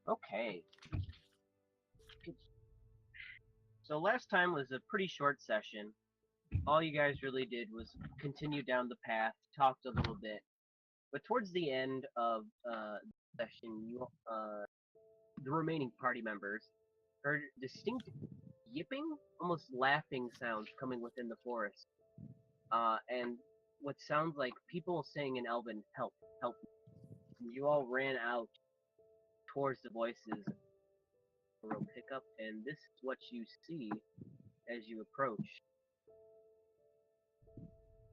Okay. So last time was a pretty short session. All you guys really did was continue down the path, talked a little bit, but towards the end of the session, the remaining party members heard distinct yipping, almost laughing sounds coming within the forest, and what sounds like people saying in Elven, "Help, help!" And you all ran out towards the voices. Row pickup, and this is what you see as you approach.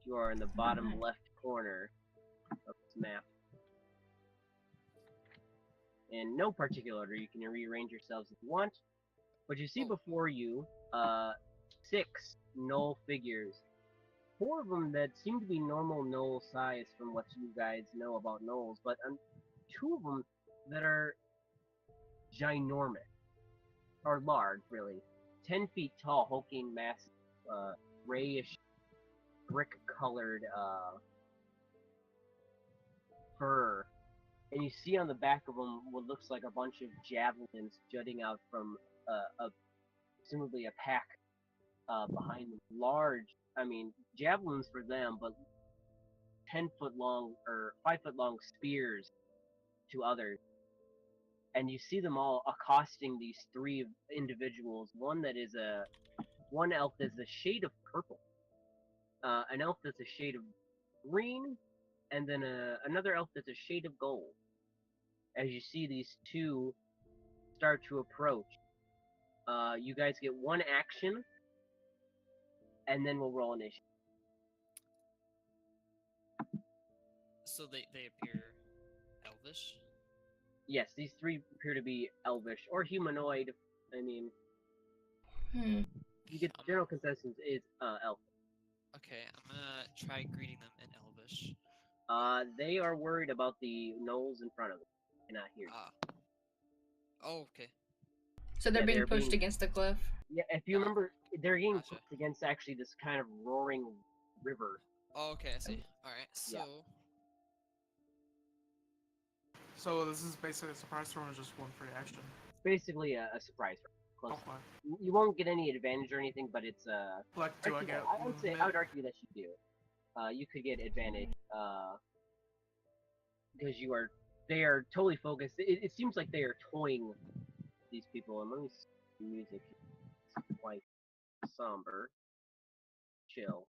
You are in the bottom left corner of this map. In no particular order, you can rearrange yourselves if you want. But you see before you 6 gnoll figures. 4 of them that seem to be normal gnoll size from what you guys know about gnolls, but 2 of them that are ginormous. Or large, really. 10 feet tall, hulking, massive, grayish, brick-colored fur. And you see on the back of them what looks like a bunch of javelins jutting out from presumably a pack behind them. Large, javelins for them, but 10-foot long or 5-foot long spears to others. And you see them all accosting these 3 individuals. One elf that's a shade of purple, an elf that's a shade of green, and then another elf that's a shade of gold. As you see these 2 start to approach, you guys get 1 action, and then we'll roll initiative. So they appear elvish? Yes, these 3 appear to be elvish or humanoid. You get the general consensus is elf. Okay, I'm gonna try greeting them in elvish. They are worried about the gnolls in front of them. Cannot hear you. Oh, okay. So they're being pushed against the cliff? Yeah, if you remember, they're getting pushed against actually this kind of roaring river. Oh, okay, I see. Alright, so... Yeah. So this is basically a surprise throw or just 1 free action? Basically a surprise round. Okay. You won't get any advantage or anything, but it's Like, do I get I would argue that you do. You could get advantage, because they are totally focused. It seems like they are toying with these people, and let me see the music. It's quite somber. Chill.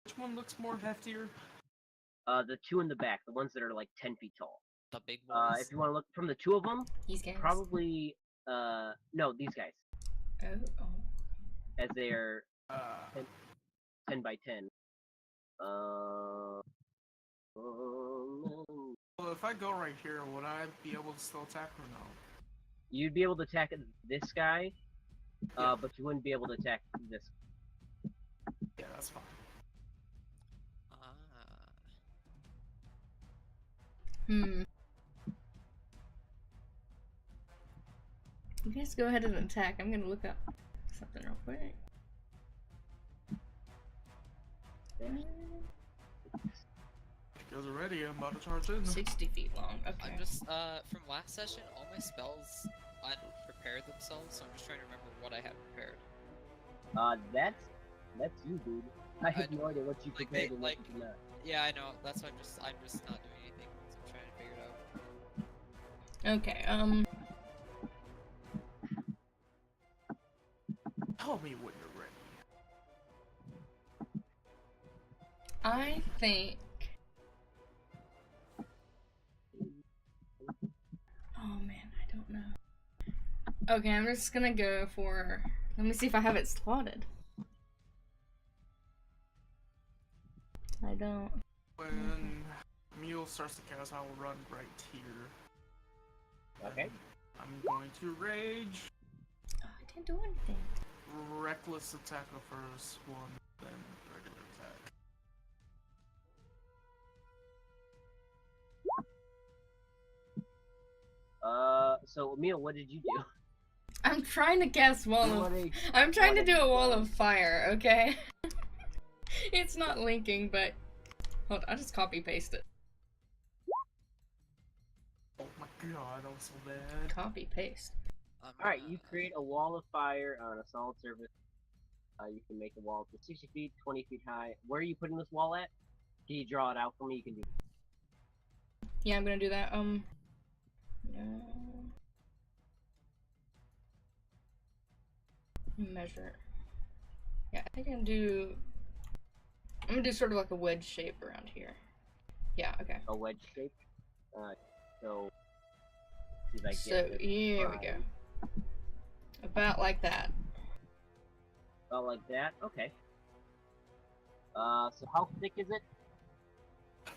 Which one looks more heftier? The 2 in the back, the ones that are like 10 feet tall. The big boys? If you want to look from the 2 of them, these guys? Probably, no, these guys. Oh. As they are 10 by 10. Well, if I go right here, would I be able to still attack or no? You'd be able to attack this guy, but you wouldn't be able to attack this. Yeah, that's fine. You guys go ahead and attack. I'm gonna look up something real quick. Guys are ready, I'm about to charge in. 60 feet long, okay. I'm just, from last session, all my spells unprepared themselves, so I'm just trying to remember what I had prepared. That's you, dude. I have no idea what you prepared and what you did not. Yeah, I know, that's why I'm just not doing anything, so I'm trying to figure it out. Okay, Tell me when you're ready. I think... Oh man, I don't know. Okay, I'm just gonna go for... Let me see if I have it slotted. I don't... When Mule starts to cast, I will run right here. Okay. I'm going to rage. Oh, I didn't do anything. Reckless attack the first one, then regular attack. So Emil, what did you do? I'm trying to cast wall of... I'm trying to do a wall of fire, okay? It's not linking, but... Hold on, I'll just copy paste it. Oh my god, I'm so bad. Copy paste. Alright, you create a wall of fire on a solid surface. You can make a wall to 60 feet, 20 feet high. Where are you putting this wall at? Can you draw it out for me? You can do. Yeah, I'm gonna do that. Measure. Yeah, I think I'm gonna do sort of like a wedge shape around here. Yeah, okay. A wedge shape. So. See if I So get this here we right. go. About like that. About like that. Okay. So how thick is it? I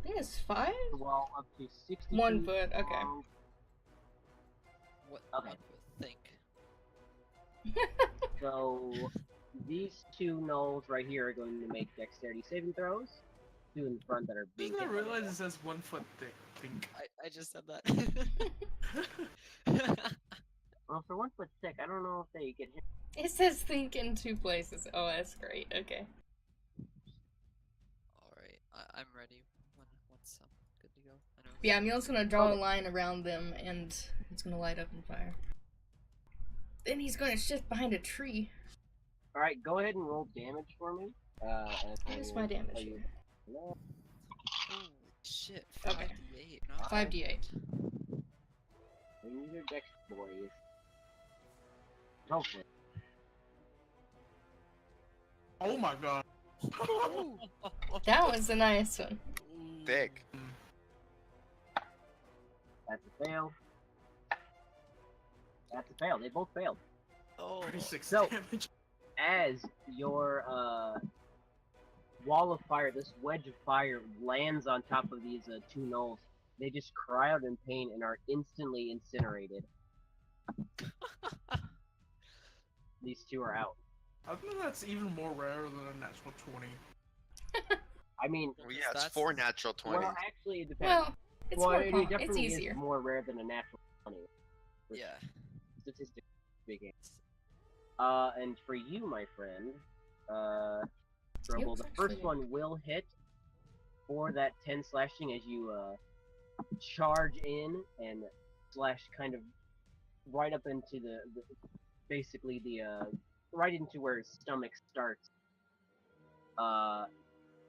think it's 5? Well, up to 60 1 feet foot, okay. long. What Okay. one would think? So these two gnolls right here are going to make dexterity saving throws. Two in front that are being. Didn't I hit by realize the it says 1 foot thick? Think. I just said that. Well, for 1 foot thick, I don't know if they get hit. It says think in 2 places. Oh, that's great. Okay. Alright, I'm ready once I'm good to go. I know. Yeah, Emil's gonna draw a line around them and it's gonna light up on fire. Then he's gonna shift behind a tree. Alright, go ahead and roll damage for me. Here's my damage here. No. Holy shit, Okay. 5d8, not 5d8. Use your dex, boys. Hopefully. Oh my god. That was a nice one. Thick. That's a fail. That's a fail. They both failed. Oh, 36 So- damage. As your wall of fire, this wedge of fire, lands on top of these two gnolls, they just cry out in pain and are instantly incinerated. These two are out. I think that's even more rare than a natural 20. I mean, Well, yeah, it's That's- 4 natural 20s. well, actually, it depends. Well, it's Well, more it it's definitely easier. is more rare than a natural 20, yeah. statistically speaking. And for you, my friend, Strobel, the actually- first one will hit for that 10 slashing as you charge in and slash kind of right up into the basically the right into where his stomach starts.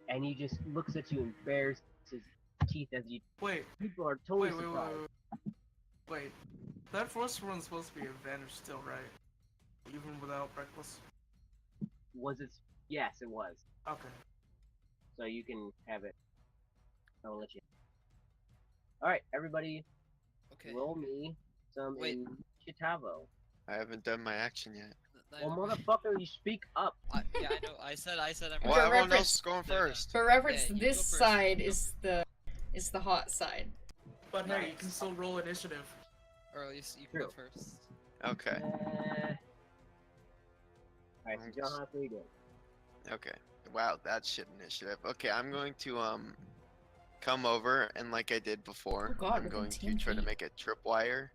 And he just looks at you and bares his teeth as you. Wait, People are totally wait. surprised. Wait. That first one's supposed to be advantage still, right? Even without reckless? Was it? Yes, it was. Okay. So you can have it. I'll let you. Alright, everybody, Okay. roll me some Wait. Chitavo. I haven't done my action yet. Well, motherfucker, you speak up. Yeah, I know. I said I'm Well, For everyone reference- else is going No, no. first. For reference, Yeah, you this go first. side is the hot side. But hey, you Nice. can still roll initiative. Or at least you can go True. first. Okay, Alright, so John, how are you doing? okay. Wow, that's shit initiative. Okay, I'm going to come over and like I did before, Oh God, I'm within going to 10 try to feet. make a tripwire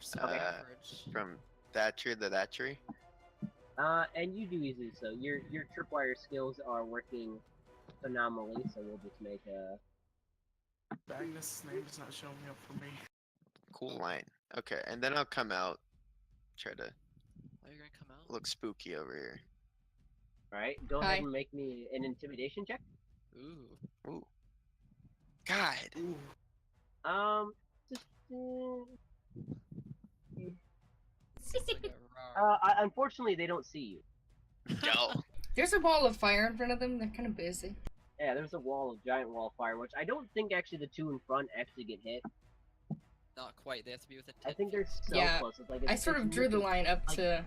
Some Okay. average. from that tree to that tree. And you do easily so. Your tripwire skills are working phenomenally, so we'll just make a. Magnus' name is not showing up for me. Cool line. Okay, and then I'll come out, try to Oh, you're gonna come out? look spooky over here. Alright, go Hi. ahead and make me an intimidation check. Ooh. Ooh. God. Ooh. Just. It's like a raw. Unfortunately, they don't see you. Yo. There's a wall of fire in front of them. They're kind of busy. Yeah, there's a giant wall of fire, which I don't think actually the two in front actually get hit. Not quite. They have to be within 10 I think they're so Yeah, close. It's like I sort of drew the line up like- to.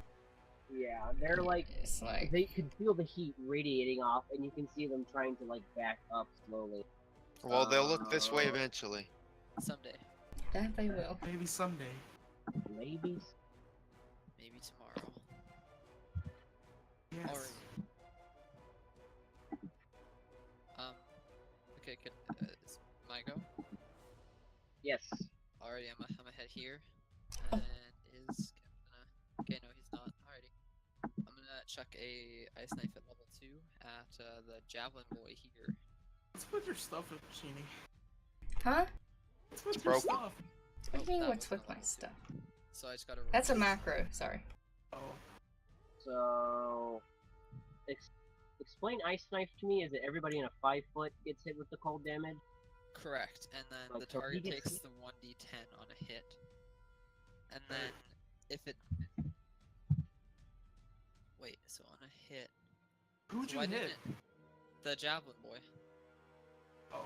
Yeah, they're like It's like they can feel the heat radiating off, and you can see them trying to like back up slowly. Well, they'll look this way eventually. someday. that they will. Maybe someday. Maybe. Maybe tomorrow. Yes. Alright. Okay, is my go? Yes. Alrighty, I'm gonna head here. Oh. And is gonna. Okay, no, he's not. Alrighty. I'm gonna chuck a ice knife at level 2 at the javelin boy here. Let's put your stuff in, Genie. Huh? What's broken. Stuff? What do you mean, that what's wasn't with a my level two. stuff? So I just gotta. That's a roll. macro, sorry. Oh. So, explain Ice Knife to me. Is it everybody in a 5 foot gets hit with the cold damage? Correct, and then Like, the so he target gets takes the 1d10 on a hit. And then if it. Wait, so on a hit. Who'd So you why hit? didn't it- The javelin boy. Oh.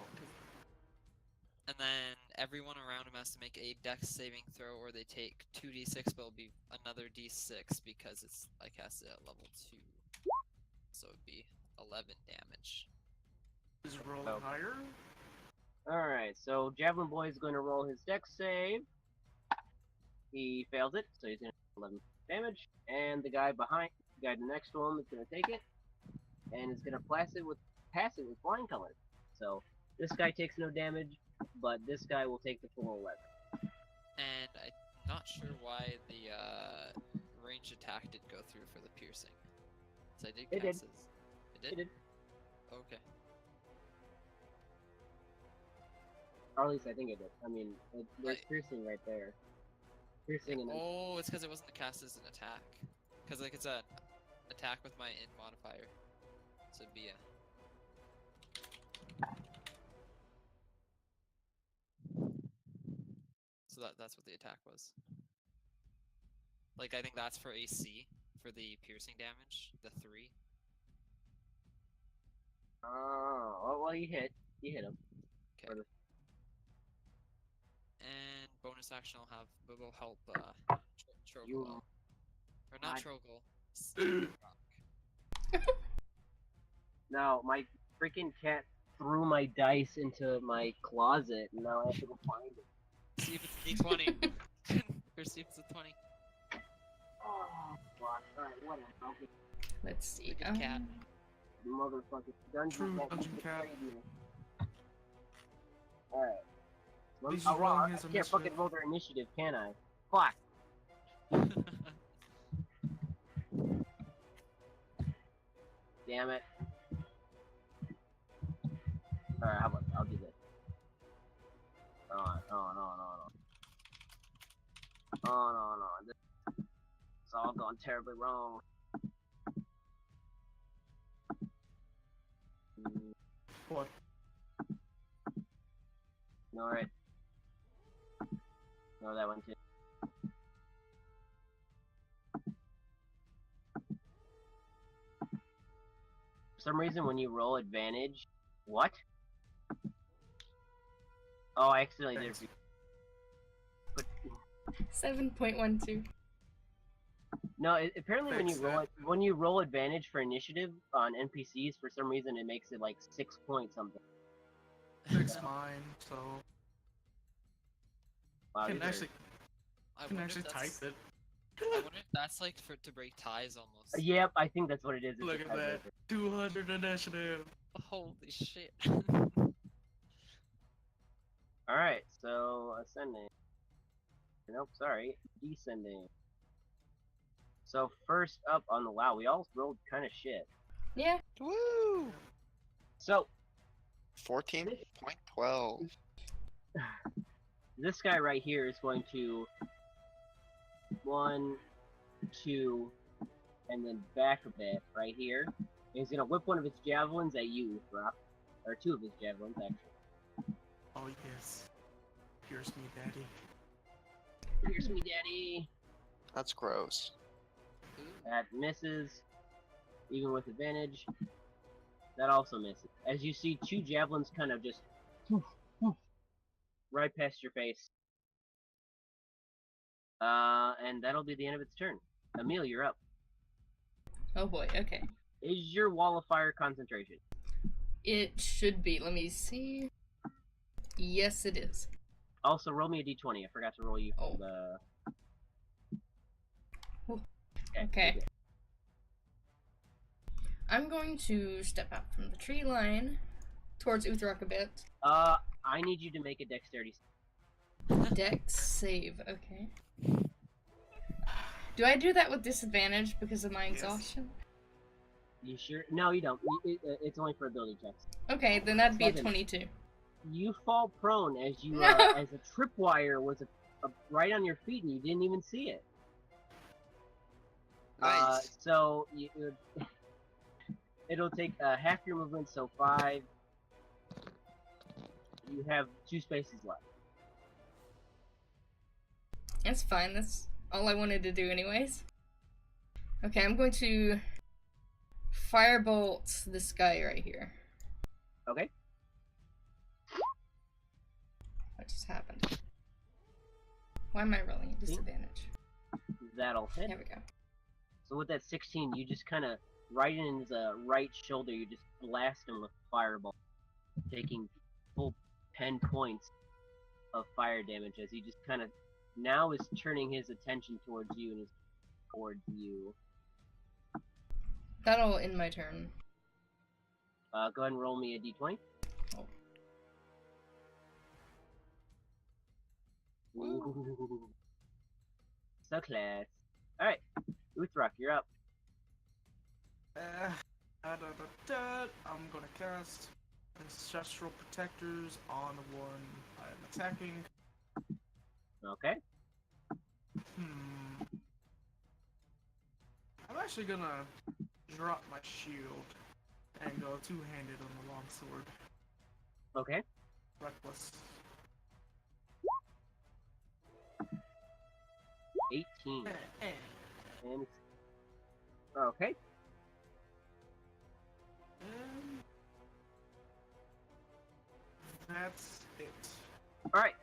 And then everyone around him has to make a dex saving throw, or they take 2d6, but it'll be another d6 because it's I cast it at level 2. So it'd be 11 damage. Is it rolling Oh. higher? Alright, so Javelin Boy is going to roll his dex save. He fails it, so he's going to 11 damage. And the guy next to him is going to take it, and is going to pass it with flying colors. So this guy takes no damage, but this guy will take the full 11. And I'm not sure why the range attack didn't go through for the piercing. So I did It cast did. It did? It did. Okay. Or at least I think it did. I mean, there's Right. piercing right there. Piercing and Oh, it's because it wasn't cast as an attack. Because like it's an attack with my int modifier. So it'd be a. So that's what the attack was. Like I think that's for AC for the piercing damage, the 3. Oh, well, you hit him. Okay. For the- And bonus action I'll have will help Trogol You- out. Or not I- Trogol. Now, my freaking cat threw my dice into my closet, and now I have to go find it. See if it's a d20. Or see if it's a 20. Oh, fuck. Alright, whatever. Okay. Let's see. Look at cat. Motherfucking dungeon True cat dungeon cat. betrayed me. Alright. He's just Well, rolling I his can't fucking initiative. roll their initiative, can I? Fuck. Damn it. Alright, how about I'll do this. No. This it's all gone terribly wrong. What? Ignore it. Ignore that one too. For some reason, when you roll advantage, what? Oh, I accidentally did. Thanks. But 7.12. no, apparently Thanks, when you roll advantage for initiative on NPCs, for some reason it makes it like 6 point something. Fix mine, so Wow, can these are- actually I can wonder actually if type that's, it. I wonder if that's like to break ties almost. Yep, I think that's what it is. It's a Look at that. tiebreaker. 200 initiative. Holy shit. Alright, so ascending. Nope, sorry, descending. So first up on the wow, we all rolled kind of shit. Yeah. Woo! So 14.12. this guy right here is going to 1, 2, and then back a bit right here. And he's gonna whip one of his javelins at you, Rock. Or 2 of his javelins, actually. Oh yes. Pierce me, daddy. Here's me, daddy. That's gross. That misses, even with advantage. That also misses. As you see, 2 javelins kind of just right past your face. And that'll be the end of its turn. Emil, you're up. Oh boy, okay. Is your wall of fire concentration? It should be. Let me see. Yes, it is. Also, roll me a d20. I forgot to roll you for Oh. the... Okay. I'm going to step out from the tree line towards Uthrok a bit. I need you to make a dexterity. Dex save, okay. Do I do that with disadvantage because of my Yes. exhaustion? You sure? No, you don't. It's only for ability checks. Okay, then that'd be a 7. 22. you fall prone as you No. as a tripwire was right on your feet and you didn't even see it. Nice. So it'll take half your movement, so 5. You have 2 spaces left. That's fine. That's all I wanted to do, anyways. Okay, I'm going to firebolt this guy right here. Okay. What just happened? Why am I rolling at disadvantage? That'll hit. There we go. So with that 16, you just kind of right in his right shoulder, you just blast him with fireball, taking full 10 points of fire damage as he just kind of now is turning his attention towards you and is towards you. That'll end my turn. Go ahead and roll me a d20. Oh. Ooh. So class. Alright, Uthrak, you're up. I'm gonna cast Ancestral Protectors on the one I'm attacking. Okay. I'm actually gonna drop my shield and go two-handed on the longsword. Okay. Reckless. 18. And okay. That's it. Alright.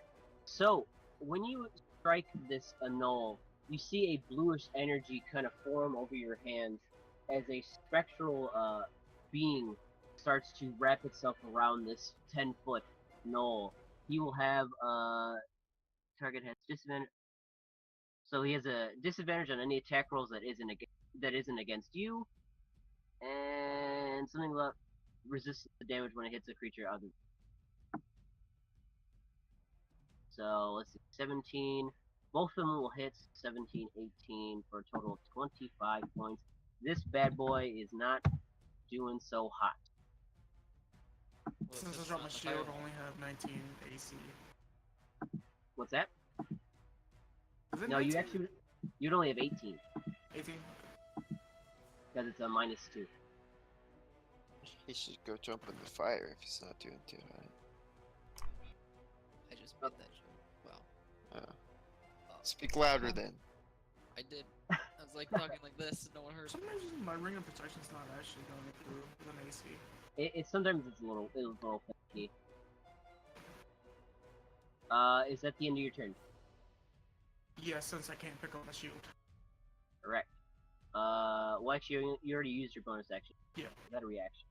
So, when you strike this annul, you see a bluish energy kind of form over your hand as a spectral being starts to wrap itself around this 10-foot knoll. He will have target has disadvantage. So he has a disadvantage on any attack rolls that isn't against you, and something about resists the damage when it hits a creature other. So let's see, 17. Both of them will hit 17, 18 for a total of 25 points. This bad boy is not doing so hot. Since I dropped my shield, I only have 19 AC. What's that? Is it No, 19? you'd only have 18 18? because it's a -2. He should go jump in the fire if he's not doing too high. I just made that joke. Wow. Speak louder then. I did. I was like talking like this, and no one heard. Sometimes my ring of protection's not actually going through with an AC. Sometimes it's a little funky. Is that the end of your turn? Yeah, since I can't pick up my shield. Correct. Well, actually, you already used your bonus action. Yeah. Is that a reaction?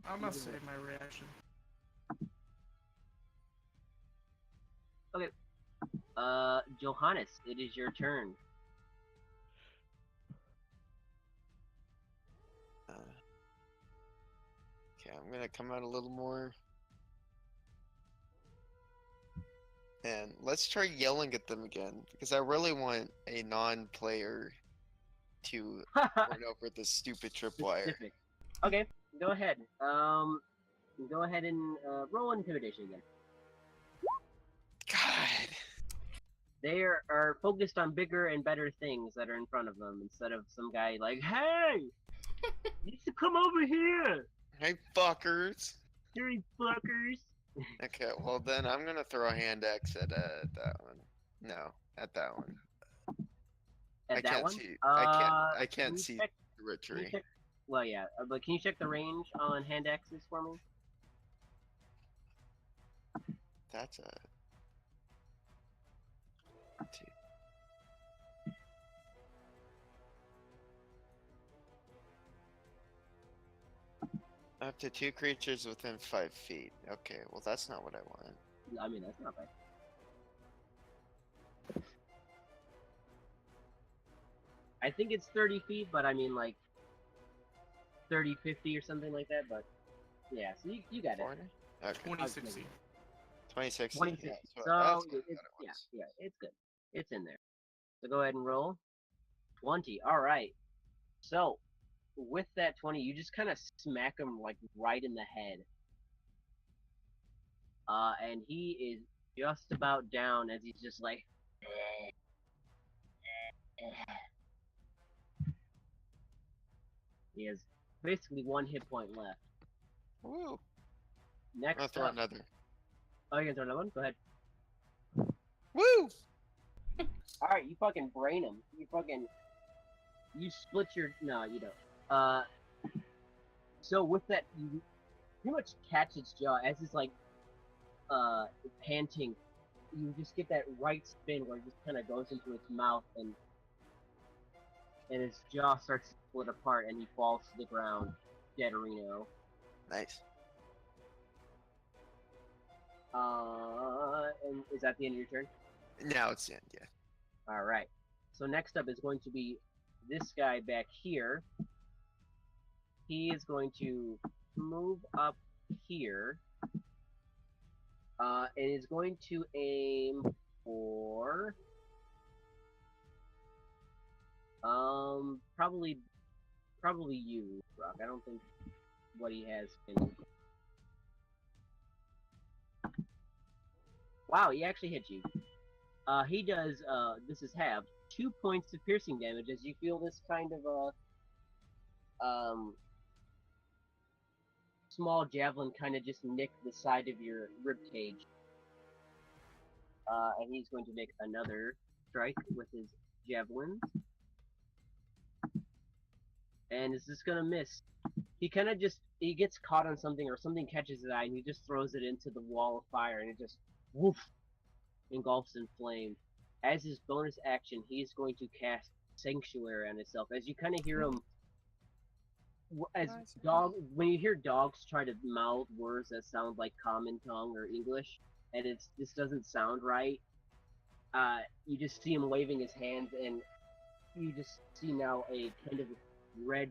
I must save my reaction. Okay. Johannes, it is your turn. Okay, I'm gonna come out a little more. And let's try yelling at them again, because I really want a non-player to run over this stupid tripwire. Specific. Okay, go ahead. Go ahead and roll intimidation again. God. They are focused on bigger and better things that are in front of them instead of some guy like, hey, you should come over here, Hey, fuckers. dirty fuckers. Okay, well then I'm gonna throw a hand axe at that one. No, at that one. At I that can't one? see. I Can can't you see check- the can you witchery. check- Well, yeah, but can you check the range on hand axes for me? That's a. Two. Up to 2 creatures within 5 feet. Okay, well that's not what I want. I mean, that's not bad. I think it's 30 feet, but I mean, like, 30, 50 or something like that, but yeah, so you got it. 40? Okay. 2060. 26. 26. Yeah, So, that's what I it's, thought it was. yeah, it's good. It's in there. So go ahead and roll. 20. Alright. So, with that 20, you just kind of smack him, like, right in the head. And he is just about down as he's just like. He has basically one hit point left. Woo! Next I'll throw up. another. Oh, you can throw another one? Go ahead. Woo! Alright, you fucking brain him. You split your. No, you don't. So with that, you pretty much catch its jaw as it's like, panting. You just get that right spin where it just kind of goes into its mouth and his jaw starts to split apart and he falls to the ground, dead Reno. Nice. And is that the end of your turn? Now it's the end, yeah. Alright. So next up is going to be this guy back here. He is going to move up here. It is going to aim for probably you, Brock. I don't think what he has can. Wow, he actually hit you. He does. This is halved. 2 points of piercing damage as you feel this kind of small javelin kind of just nick the side of your rib cage. And he's going to make another strike with his javelins. And is this gonna miss? He kind of he gets caught on something or something catches his eye and he just throws it into the wall of fire and it just woof engulfs in flame. As his bonus action, he's going to cast Sanctuary on himself. As you kind of hear him, when you hear dogs try to mouth words that sound like common tongue or English, and this doesn't sound right, you just see him waving his hands, and you just see now a kind of red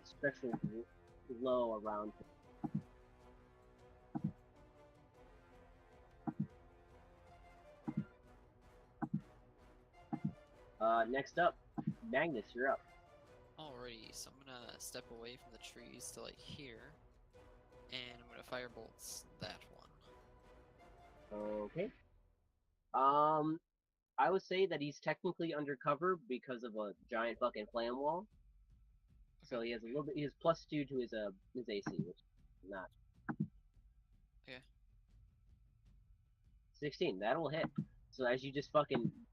spectral glow around him. Next up, Magnus, you're up. Alrighty, so I'm gonna step away from the trees to like here, and I'm gonna firebolts that one. Okay. I would say that he's technically undercover because of a giant fucking flame wall. So he has a little bit. He has +2 to his AC, which is not. Okay. 16. That'll hit. So as you just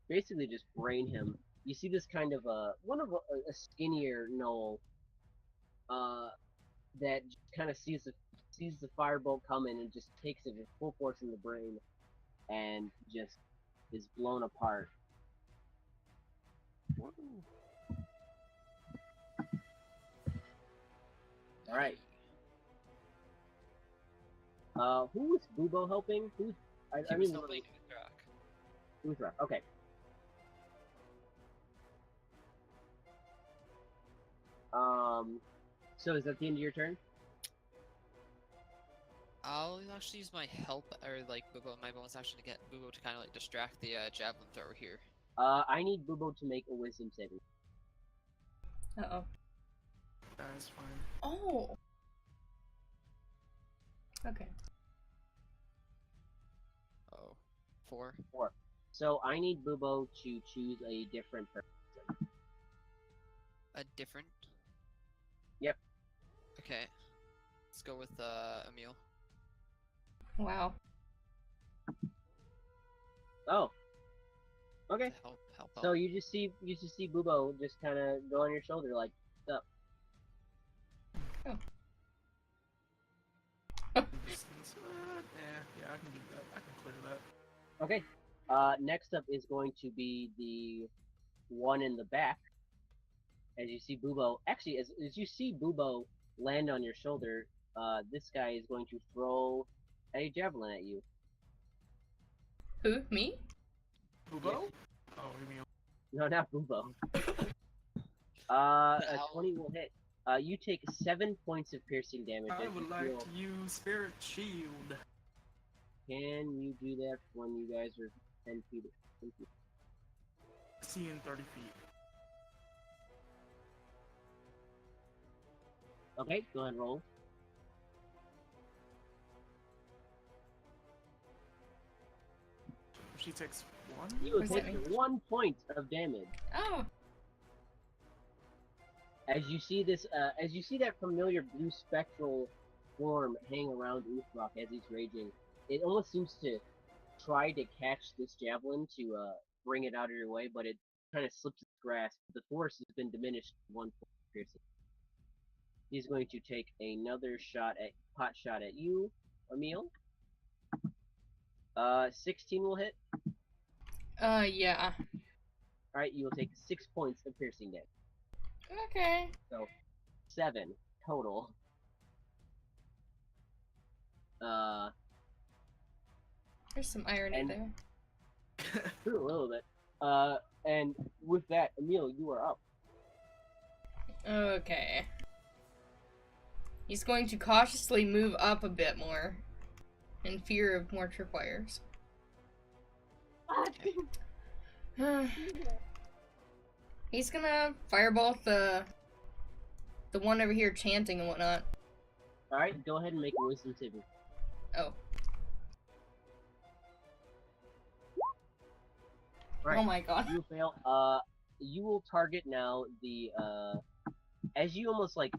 basically just brain him, you see this kind of a skinnier gnoll, that just kind of sees the firebolt coming and just takes it with full force in the brain, and just is blown apart. All right. Who is Bubo helping? I mean, helping Uthrak. Okay. So is that the end of your turn? I'll actually use my help, or like my bonus action to get Bubo to kind of like distract the javelin thrower here. I need Bubo to make a wisdom saving. Uh-oh. That is fine. Oh! Okay. Oh, 4. 4. So I need Bubo to choose a different person. A different? Yep. Okay. Let's go with Emil. Wow. Oh. Okay. Help So you just see Bubo just kind of go on your shoulder like, what's up? Oh. Yeah, I can do that. I can clear that. Okay. Next up is going to be the one in the back. As you see Bubo, actually, as you see Bubo land on your shoulder, this guy is going to throw a javelin at you. Who? Me? Bubo? Yes. Oh, you mean... No, not Bubo. A 20 will hit. You take 7 points of piercing damage. I would like to use Spirit Shield. Can you do that when you guys are 10 feet? Seeing 30 feet. Okay, go ahead and roll. She takes 1? You will What does that take mean? 1 point of damage. Oh. As you see this, as you see that familiar blue spectral form hang around Uthrock as he's raging, it almost seems to try to catch this javelin to bring it out of your way, but it kind of slips its grasp. The force has been diminished to 1 point of piercing. He's going to take another pot shot at you, Emil. 16 will hit. Yeah. Alright, you will take 6 points of piercing damage. Okay. So, 7 total. There's some irony And- there. A little bit. And with that, Emil, you are up. Okay. He's going to cautiously move up a bit more, in fear of more tripwires. He's gonna firebolt the one over here chanting and whatnot. Alright, go ahead and make a wisdom saving. Oh. Right. Oh my god. You fail. You will target now the, as you almost, like,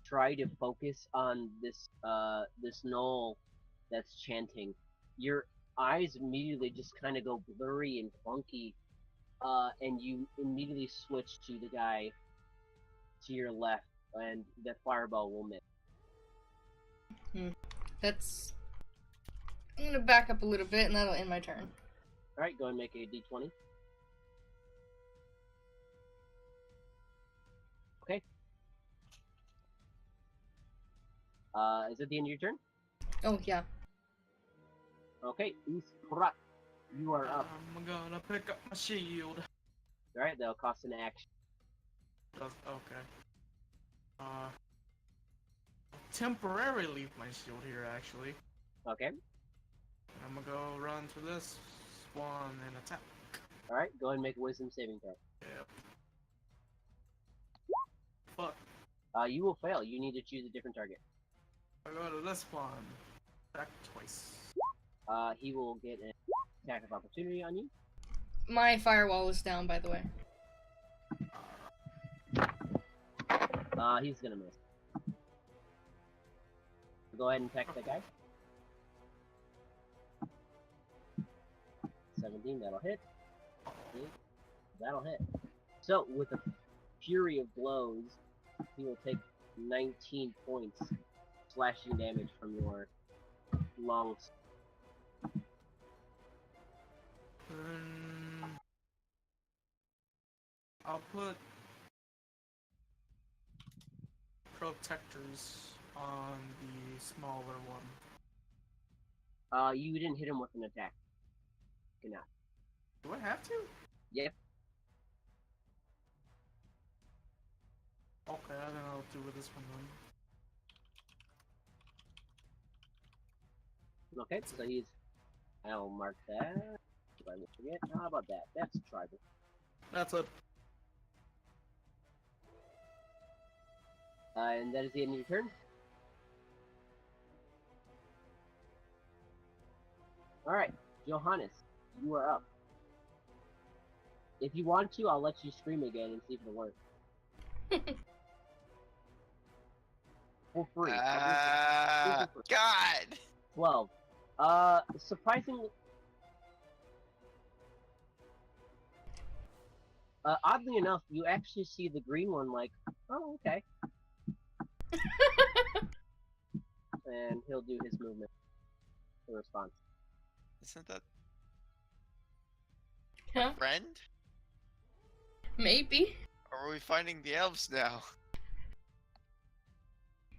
try to focus on this, this knoll that's chanting, your eyes immediately just kind of go blurry and funky, and you immediately switch to the guy to your left, and the fireball will miss. That's... I'm gonna back up a little bit and that'll end my turn. Alright, go and make a d20. Okay. Is it the end of your turn? Oh, yeah. Okay, Uthrak, you are up. I'm gonna pick up my shield. Alright, that'll cost an action. Okay. Temporarily leave my shield here, actually. Okay. I'm gonna go run to this one and attack. Alright, go ahead and make a wisdom saving throw. Yep. Fuck. You will fail. You need to choose a different target. I go to this one. Attack twice. He will get an attack of opportunity on you. My firewall is down, by the way. He's gonna miss. Go ahead and attack that guy. 17, that'll hit. 8, that'll hit. So, with a fury of blows, he will take 19 points slashing damage from your long. I'll put protectors on the smaller one. You didn't hit him with an attack. You cannot. Do I have to? Yep. Okay, then I'll do with this one then. Okay, so he's. I'll mark that. If I will forget. How about that? That's tribal. That's it. And that is the end of your turn. Alright, Johannes, you are up. If you want to, I'll let you scream again and see if it'll work. For free. Ah, For free. God! 12. Surprisingly... oddly enough, you actually see the green one like, oh, okay. And he'll do his movement in response. Isn't that Huh? friend? Maybe. Or are we finding the elves now?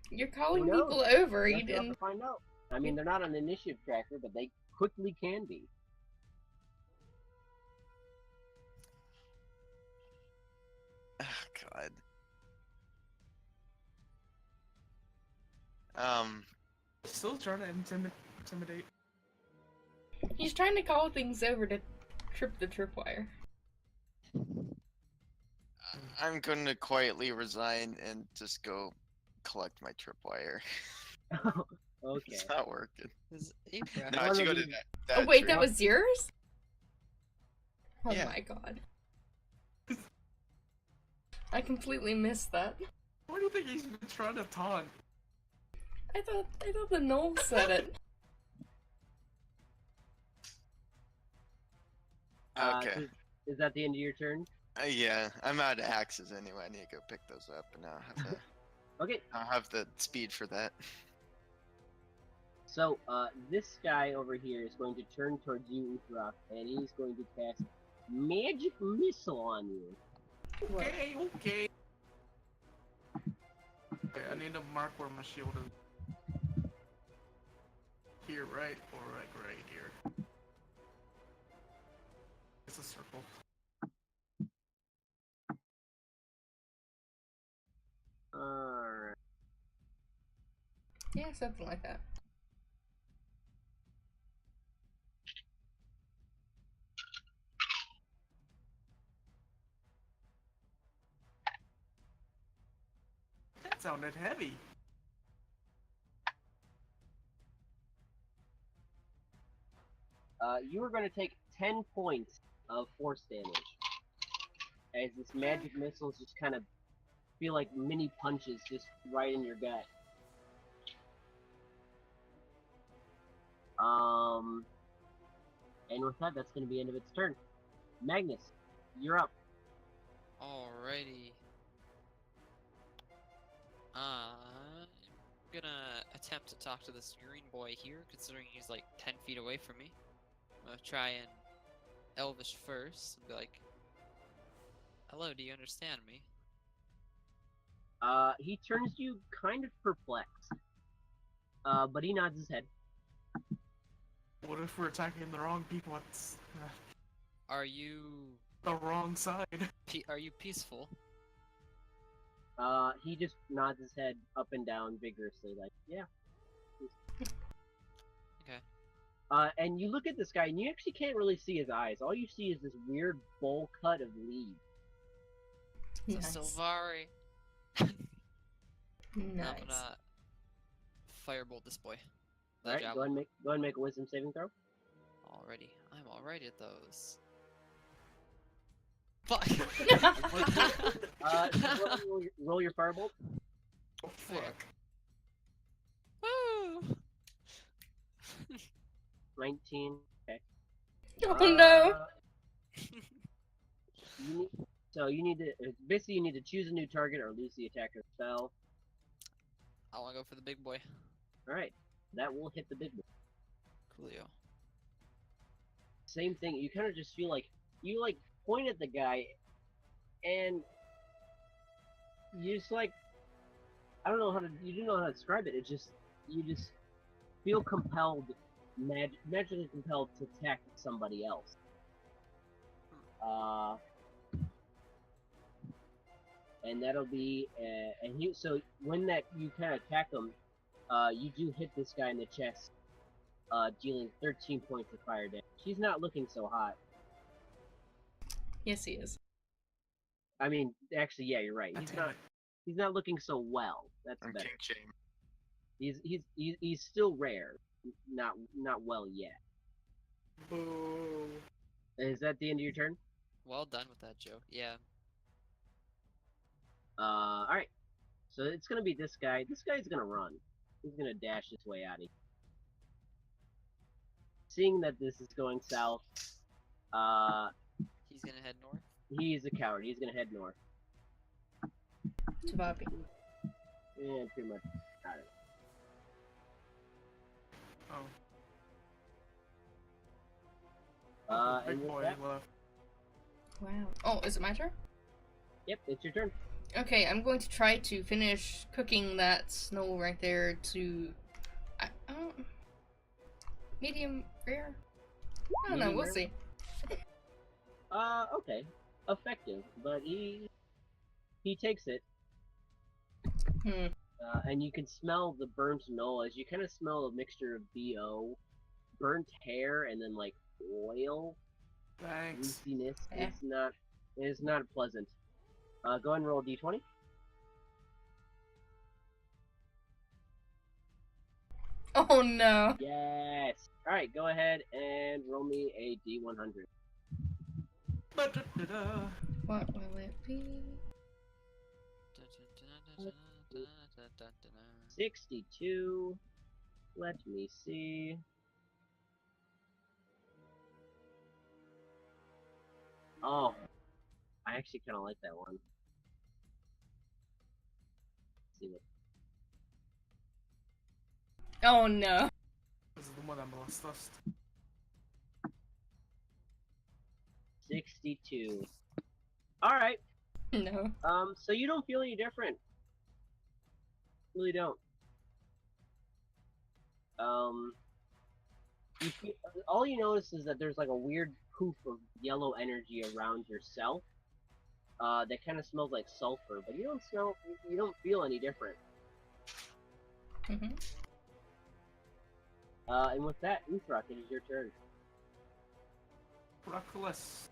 You're calling Who knows? people over. You'll You have to didn't. find out. I mean, they're not on the initiative tracker, but they quickly can be. Oh, God. Still trying to intimidate. He's trying to call things over to trip the tripwire. I'm gonna quietly resign and just go collect my tripwire. Okay. It's not working. Is Abraham? No, One actually of go to these- that Oh wait, tree. that was yours? Oh Yeah. my god. I completely missed that. What do you think he's been trying to taunt? I thought the gnome said it. Okay. Is that the end of your turn? Yeah, I'm out of axes anyway. I need to go pick those up, and Okay. I'll have the speed for that. So, this guy over here is going to turn towards you, Uthrak, and he's going to cast Magic Missile on you. Okay, okay. Okay, I need to mark where my shield is. Here, right? Or like right here. It's a circle. Alright. Yeah, something like that. That sounded heavy. You are going to take 10 points of force damage. As this magic missiles just kind of feel like mini punches just right in your gut. And with that, that's going to be the end of its turn. Magnus, you're up. Alrighty. I'm gonna attempt to talk to this green boy here, considering he's like 10 feet away from me. I'm gonna try and Elvish first and be like, "Hello, do you understand me?" He turns to you kind of perplexed. But he nods his head. What if we're attacking the wrong people? It's Are you the wrong side. are you peaceful? He just nods his head up and down vigorously, like, yeah. Okay. And you look at this guy, and you actually can't really see his eyes. All you see is this weird bowl cut of leaves. It's a Nice. Sylvari. Nice. I'm gonna firebolt this boy. The Alright, go ahead and make a wisdom saving throw. Alrighty. I'm alright at those. Fuck. Roll your firebolt. Oh, fuck. Woo! 19. Okay. Oh no! You need to basically you need to choose a new target or lose the attack or spell. I wanna go for the big boy. Alright. That will hit the big one. Coolio. Same thing. You kind of just feel like you like point at the guy, and you just like I don't know how to describe it. It just you just feel compelled, magically compelled to attack somebody else. And that'll be so when that you kind of attack him, you do hit this guy in the chest, dealing 13 points of fire damage. He's not looking so hot. Yes, he is. I mean, actually, yeah, you're right. He's not looking so well. That's I'm better. King Shame. He's still rare, not well yet. Boo. Is that the end of your turn? Well done with that, Joe. Yeah. All right. So it's gonna be this guy. This guy's gonna run. He's gonna dash his way out of here. Seeing that this is going south, He's gonna head north. he's a coward. He's gonna head north. To Bobby. Yeah, pretty much. Got it. Oh. And Big with boy that- left. Wow. Oh, is it my turn? Yep, it's your turn. Okay, I'm going to try to finish cooking that snow right there to... medium rare? I don't know, Medium we'll rare? see. Okay. Effective, but he takes it. Hmm. And you can smell the burnt knolls. You kind of smell a mixture of BO, burnt hair, and then like oil. Thanks. Greasiness. Eh. It's not pleasant. Go ahead and roll a d20. Oh no. Yes. All right, go ahead and roll me a d100. Ba-da-da-da. What will it be? 62. Let me see. Oh, I actually kind of like that one. Let's see what. Oh no. This is the one that molested us. 62. All right. No. So you don't feel any different. Really don't. All you notice is that there's like a weird poof of yellow energy around yourself. That kind of smells like sulfur, but you don't feel any different. Mm-hmm. And with that, Uthrak, it is your turn. Reckless.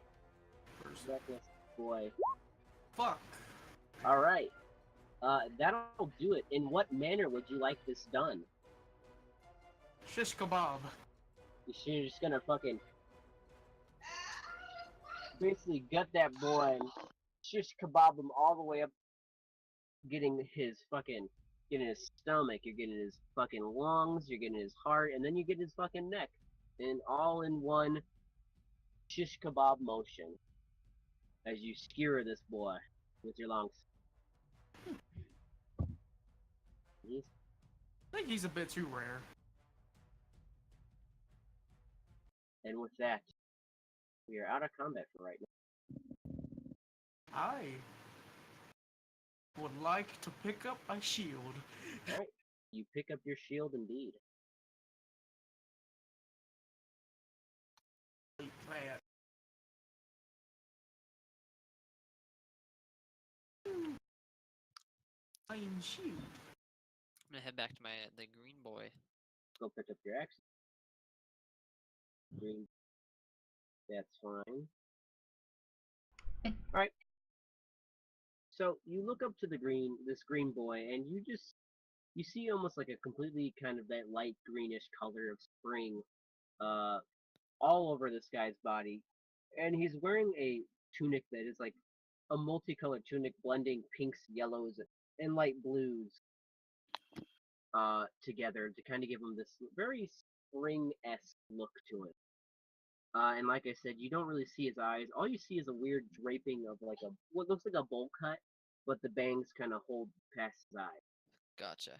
Reckless boy. Fuck. All right. That'll do it. In what manner would you like this done? Shish kebab. You're just gonna fucking basically gut that boy and shish kebab him all the way up, getting his stomach, you're getting his fucking lungs, you're getting his heart, and then you get his fucking neck, and all in one shish kebab motion as you skewer this boy with your lungs. I think he's a bit too rare. And with that, we are out of combat for right now. I would like to pick up my shield. Alright, you pick up your shield indeed. Like that. Iron shield. I'm gonna head back to the green boy. Go pick up your axe. Green. That's fine. Alright. So you look up to this green boy, and you see almost like a completely kind of that light greenish color of spring, all over this guy's body, and he's wearing a tunic that is like a multicolored tunic blending pinks, yellows, and light blues, together to kind of give him this very spring-esque look to it. And like I said, you don't really see his eyes. All you see is a weird draping of like what looks like a bowl cut, but the bangs kind of hold past his eye. Gotcha.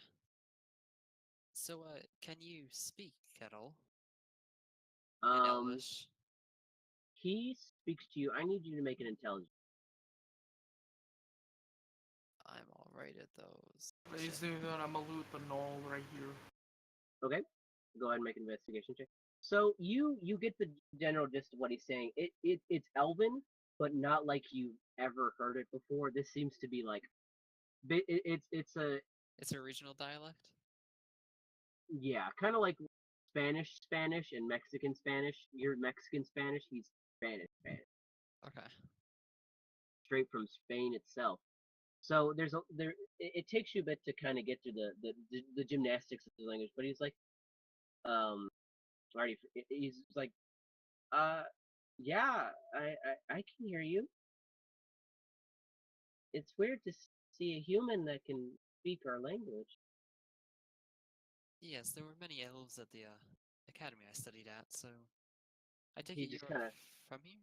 So, can you speak, Kettle? In Elvish? He speaks to you. I need you to make an intelligence. I'm alright at those. He's doing I'm gonna loot the knoll right here. Okay, go ahead and make an investigation check. So you get the general gist of what he's saying. It's Elven, but not like you've ever heard it before. This seems to be like, it's a regional dialect. Yeah, kind of like Spanish and Mexican Spanish. You're Mexican Spanish. He's Spanish. Okay. Straight from Spain itself. So it takes you a bit to kind of get to the gymnastics of the language, but he's like, he's like, yeah, I can hear you. It's weird to see a human that can speak our language. Yes, there were many elves at the academy I studied at, so I take He it just you're kinda- from here?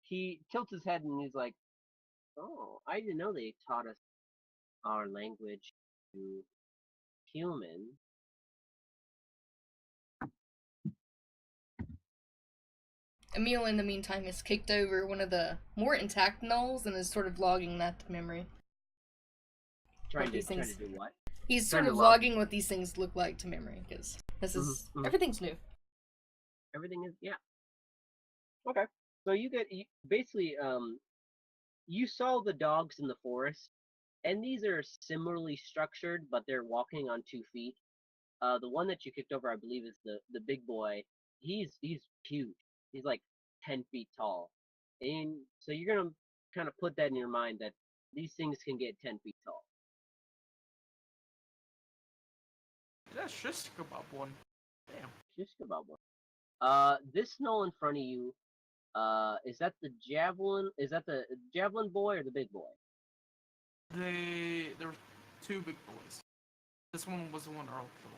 He tilts his head and he's like, oh, I didn't know they taught us our language to human. Emil, in the meantime, has kicked over one of the more intact gnolls and is sort of logging that to memory. Trying to things- do what? He's Trying sort to of log. logging what these things look like to memory, because this is everything's new. Everything is, yeah. Okay. So basically, you saw the dogs in the forest, and these are similarly structured, but they're walking on 2 feet. The one that you kicked over, I believe, is the big boy. He's huge. He's like 10 feet tall, and so you're gonna kind of put that in your mind that these things can get 10 feet tall. That's just kebab one. Damn. Just about one. This snow in front of you, Is that the javelin? Is that the javelin boy or the big boy? There were two big boys. This one was the one Earl killed.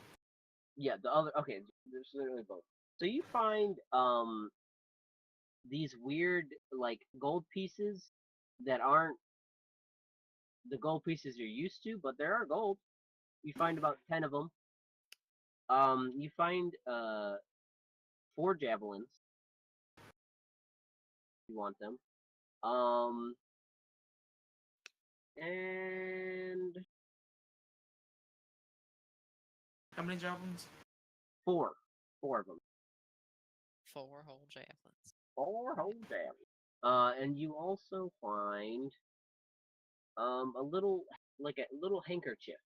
Yeah, the other. Okay, there's literally both. So you find these weird like gold pieces that aren't the gold pieces you're used to, but there are gold. You find about 10 of them. You find 4 javelins. If you want them. And How many javelins? 4 of them. 4 whole javelins. 4 whole javelins. And you also find a little like a little handkerchief.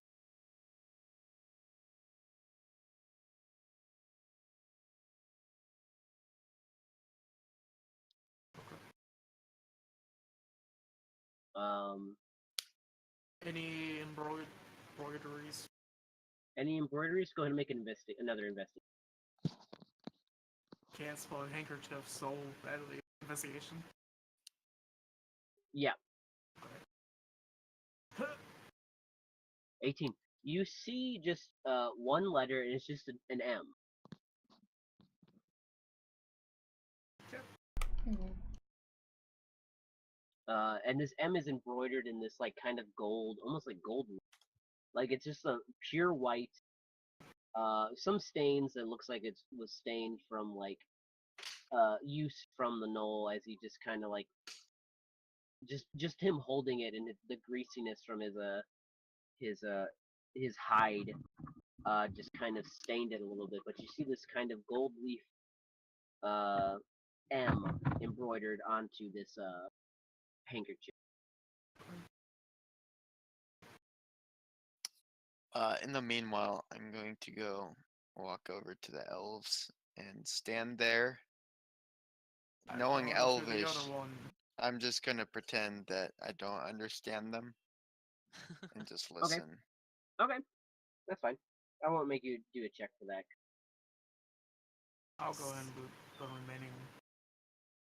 Um, Any embroideries? any embroideries? Go ahead and make another investigation. Can't spell handkerchief so badly. Investigation. Yeah, Okay. 18. You see just one letter, and it's just an M. Mhm. And this M is embroidered in this like kind of gold, almost like golden. Like it's just a pure white. Some stains that looks like it was stained from like use from the knoll as he just kind of like just him holding it and the greasiness from his uh his hide just kind of stained it a little bit. But you see this kind of gold leaf uh M embroidered onto this handkerchief. In the meanwhile, I'm going to go walk over to the elves and stand there. Knowing I'll go to the Elvish, other one. I'm just gonna pretend that I don't understand them and just Okay. listen. Okay, that's fine. I won't make you do a check for that. I'll go ahead and do the remaining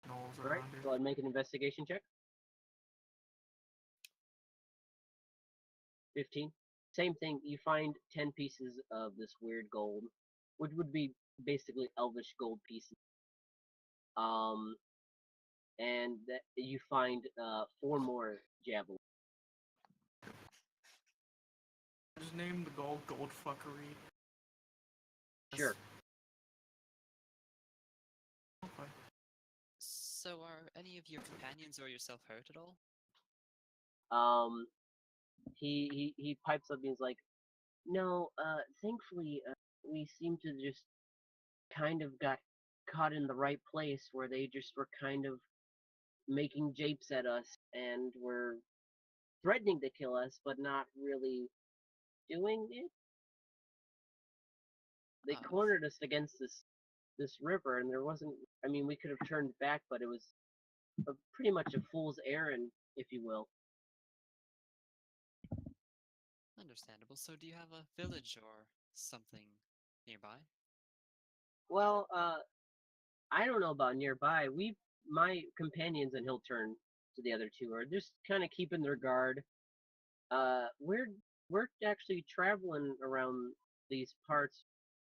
knolls All right, around go here. ahead and make an investigation check. 15. Same thing. You find 10 pieces of this weird gold, which would be basically elvish gold pieces. Um, and you find 4 more javelins. Just name the gold fuckery. Sure. Okay. So are any of your companions or yourself hurt at all? He pipes up and he's like, no, thankfully, we seem to just kind of got caught in the right place where they just were kind of making japes at us and were threatening to kill us, but not really doing it. They Ah, cornered us against this river, and there wasn't. I mean, we could have turned back, but it was pretty much a fool's errand, if you will. understandable. So do you have a village or something nearby? Well, I don't know about nearby. My companions, and he'll turn to the other two, are just kind of keeping their guard. We're actually traveling around these parts.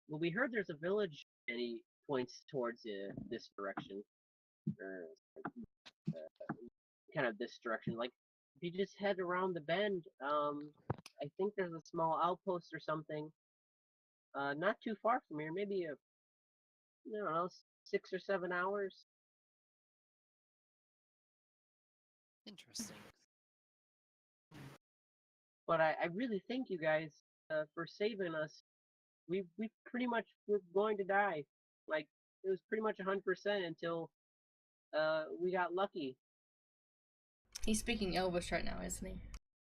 Well, we heard there's a village, and he points towards this direction, or kind of this direction. Like, if you just head around the bend, I think there's a small outpost or something. Not too far from here, maybe I don't know, 6 or 7 hours. Interesting. But I really thank you guys for saving us. We pretty much were going to die. Like it was pretty much 100% until we got lucky. He's speaking Elvish right now, isn't he?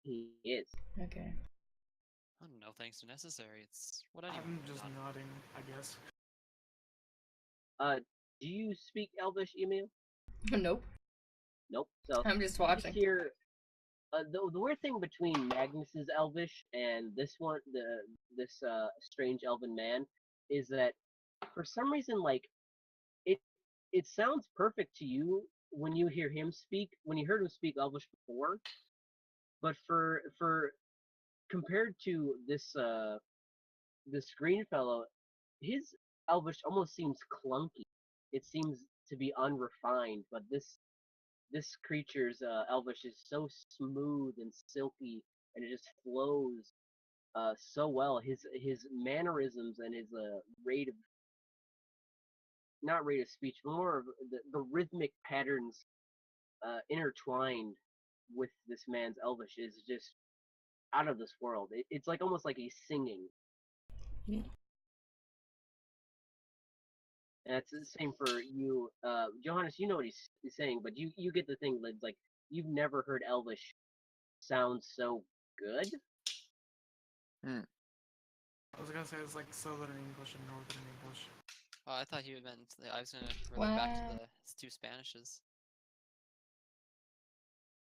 He is. Okay. Oh, no thanks are necessary. It's what anyone I'm would have just done. nodding, I guess. Do you speak Elvish, Emil? Nope. Nope. So I'm just you watching. hear the weird thing between Magnus's Elvish and this one, this strange elven man, is that for some reason, like it it sounds perfect to you when you hear him speak, when you heard him speak Elvish before, but for compared to this green fellow, his Elvish almost seems clunky. It seems to be unrefined, but this creature's Elvish is so smooth and silky, and it just flows so well. His mannerisms and his rate of not rate of speech, more of the rhythmic patterns intertwined with this man's Elvish is just out of this world. It's like almost like he's singing. Hmm. And that's the same for you, Johannes. You know what he's saying, but you get the thing, Lids. Like you've never heard Elvish sound so good. I was gonna say it's like Southern English and Northern English. Oh, I thought you meant I was gonna relate back to Wow. the two Spanishes.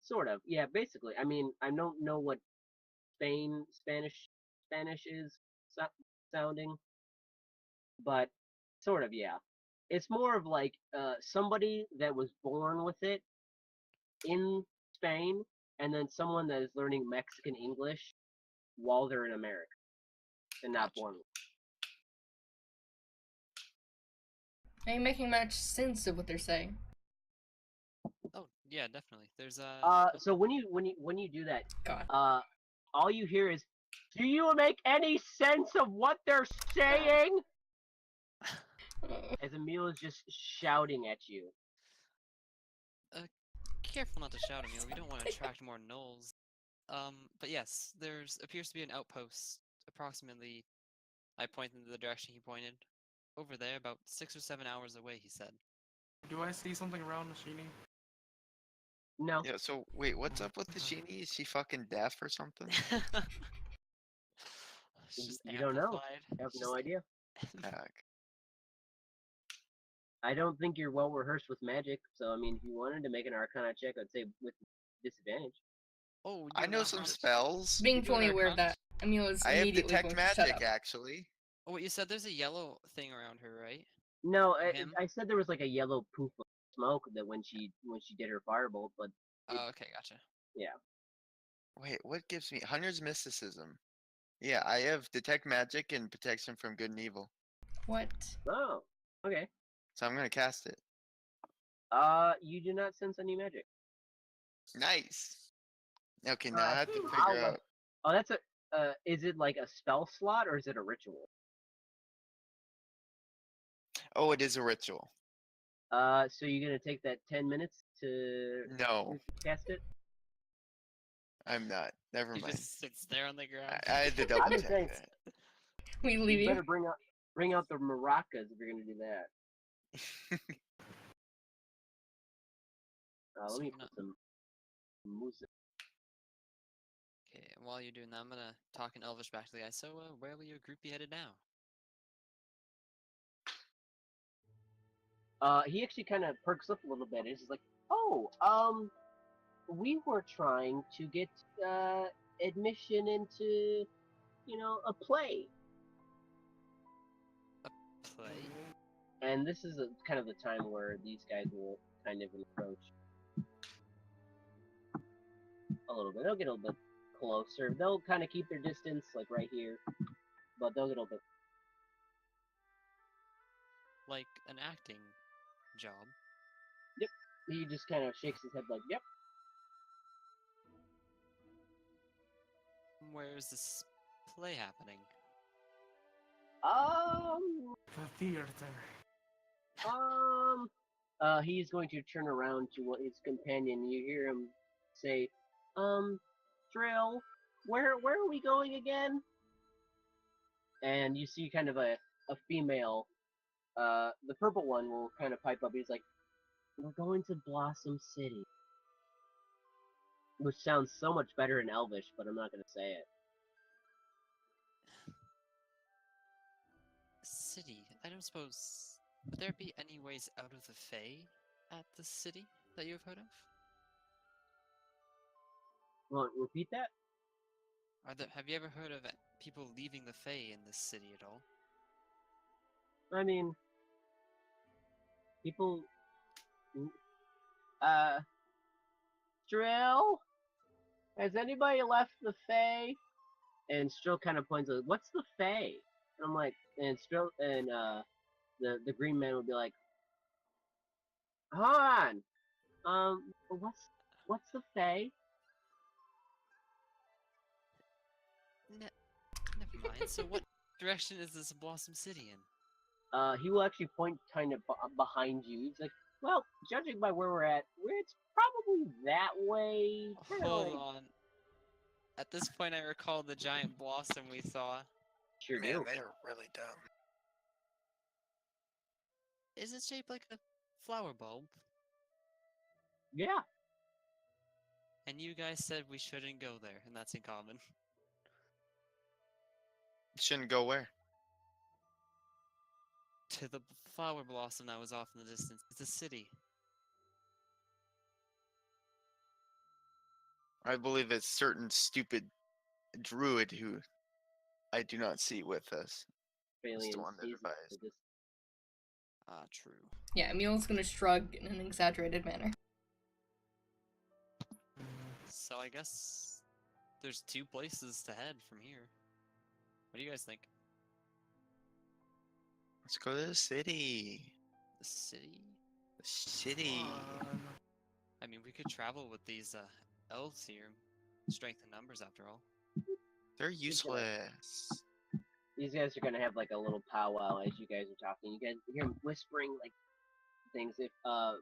Sort of, yeah. Basically, I mean, I don't know what Spanish is sounding, but sort of, yeah. It's more of like somebody that was born with it in Spain, and then someone that is learning Mexican English while they're in America and not Gotcha. born with Ain't making much sense of what they're saying. Oh yeah, definitely. There's it. So when you do that, God. all you hear is, "Do you make any sense of what they're saying?" As Emil is just shouting at you. Careful not to shout, Emil. We don't want to attract more gnolls. But yes, there's appears to be an outpost approximately. I pointed in the direction he pointed. Over there, about 6 or 7 hours away, he said. Do I see something around Machini? No. Yeah, so wait, what's up with the Sheenie? Is she fucking deaf or something? It's just You don't know. amplified. I have It's no just- idea. Heck. I don't think you're well rehearsed with magic, so I mean, if you wanted to make an Arcana check, I'd say with disadvantage. Oh, I know some spells. Being You do an fully aware of Arcana? that, Emil is I have immediately detect going to shut magic up. actually. Oh, wait, you said there's a yellow thing around her, right? No, Him? I said there was like a yellow poof of smoke that when she did her firebolt, but Oh, okay, gotcha. yeah. Wait, what gives me Hunter's mysticism? Yeah, I have detect magic and protection from good and evil. What? Oh, okay. So I'm gonna cast it. You do not sense any magic. Nice. Okay, now I have to I'll figure let- out. Oh, that's a. Is it like a spell slot or is it a ritual? Oh, it is a ritual. So you're gonna take that 10 minutes to No, cast it? I'm not. Never He mind. just sits there on the ground. I had to double I'm check saying- that. We leave You you? better bring out the maracas if you're gonna do that. So Let me I'm put not- some music. Okay, and while you're doing that, I'm gonna talk in Elvish back to the guy. So, where will your group be headed now? He actually kind of perks up a little bit. He's just like, "Oh, we were trying to get admission into, a play." Play? And this is kind of the time where these guys will kind of approach a little bit. They'll get a little bit closer. They'll kind of keep their distance, like right here, but they'll get a little bit. Like an acting job? He just kind of shakes his head, like, "Yep." Where's this play happening? The theater. He's going to turn around to what his companion. You hear him say, Drill, where are we going again?" And you see kind of a female, the purple one will kind of pipe up. He's like, "We're going to Blossom City." Which sounds so much better in Elvish, but I'm not going to say it. City. I don't suppose. Would there be any ways out of the Fae at the city that you have heard of? Well, repeat that? Have you ever heard of people leaving the Fae in this city at all? I mean, people Strill? Has anybody left the Fae? And Strill kind of points out, what's the Fae? And I'm like, and Strill, and the green man would be like, hold on, what's the Fae? Never mind. So what direction is this Blossom City in? He will actually point kind of behind you. He's like, well, judging by where we're at, it's probably that way. Hold on. At this point, I recall the giant blossom we saw. Sure Man, do. they are really dumb. Is it shaped like a flower bulb? Yeah. And you guys said we shouldn't go there, and that's in common. Shouldn't go where? To the flower blossom that was off in the distance. It's a city. I believe it's certain stupid druid who I do not see with us. Aliens, one that he's advised. just- Ah, true. Yeah, Emil's gonna shrug in an exaggerated manner. So I guess there's two places to head from here. What do you guys think? Let's go to the city. The city? The city. I mean, we could travel with these elves here. Strength in numbers, after all. They're useless. These guys are gonna have like a little powwow as you guys are talking. You guys hear him whispering like things. If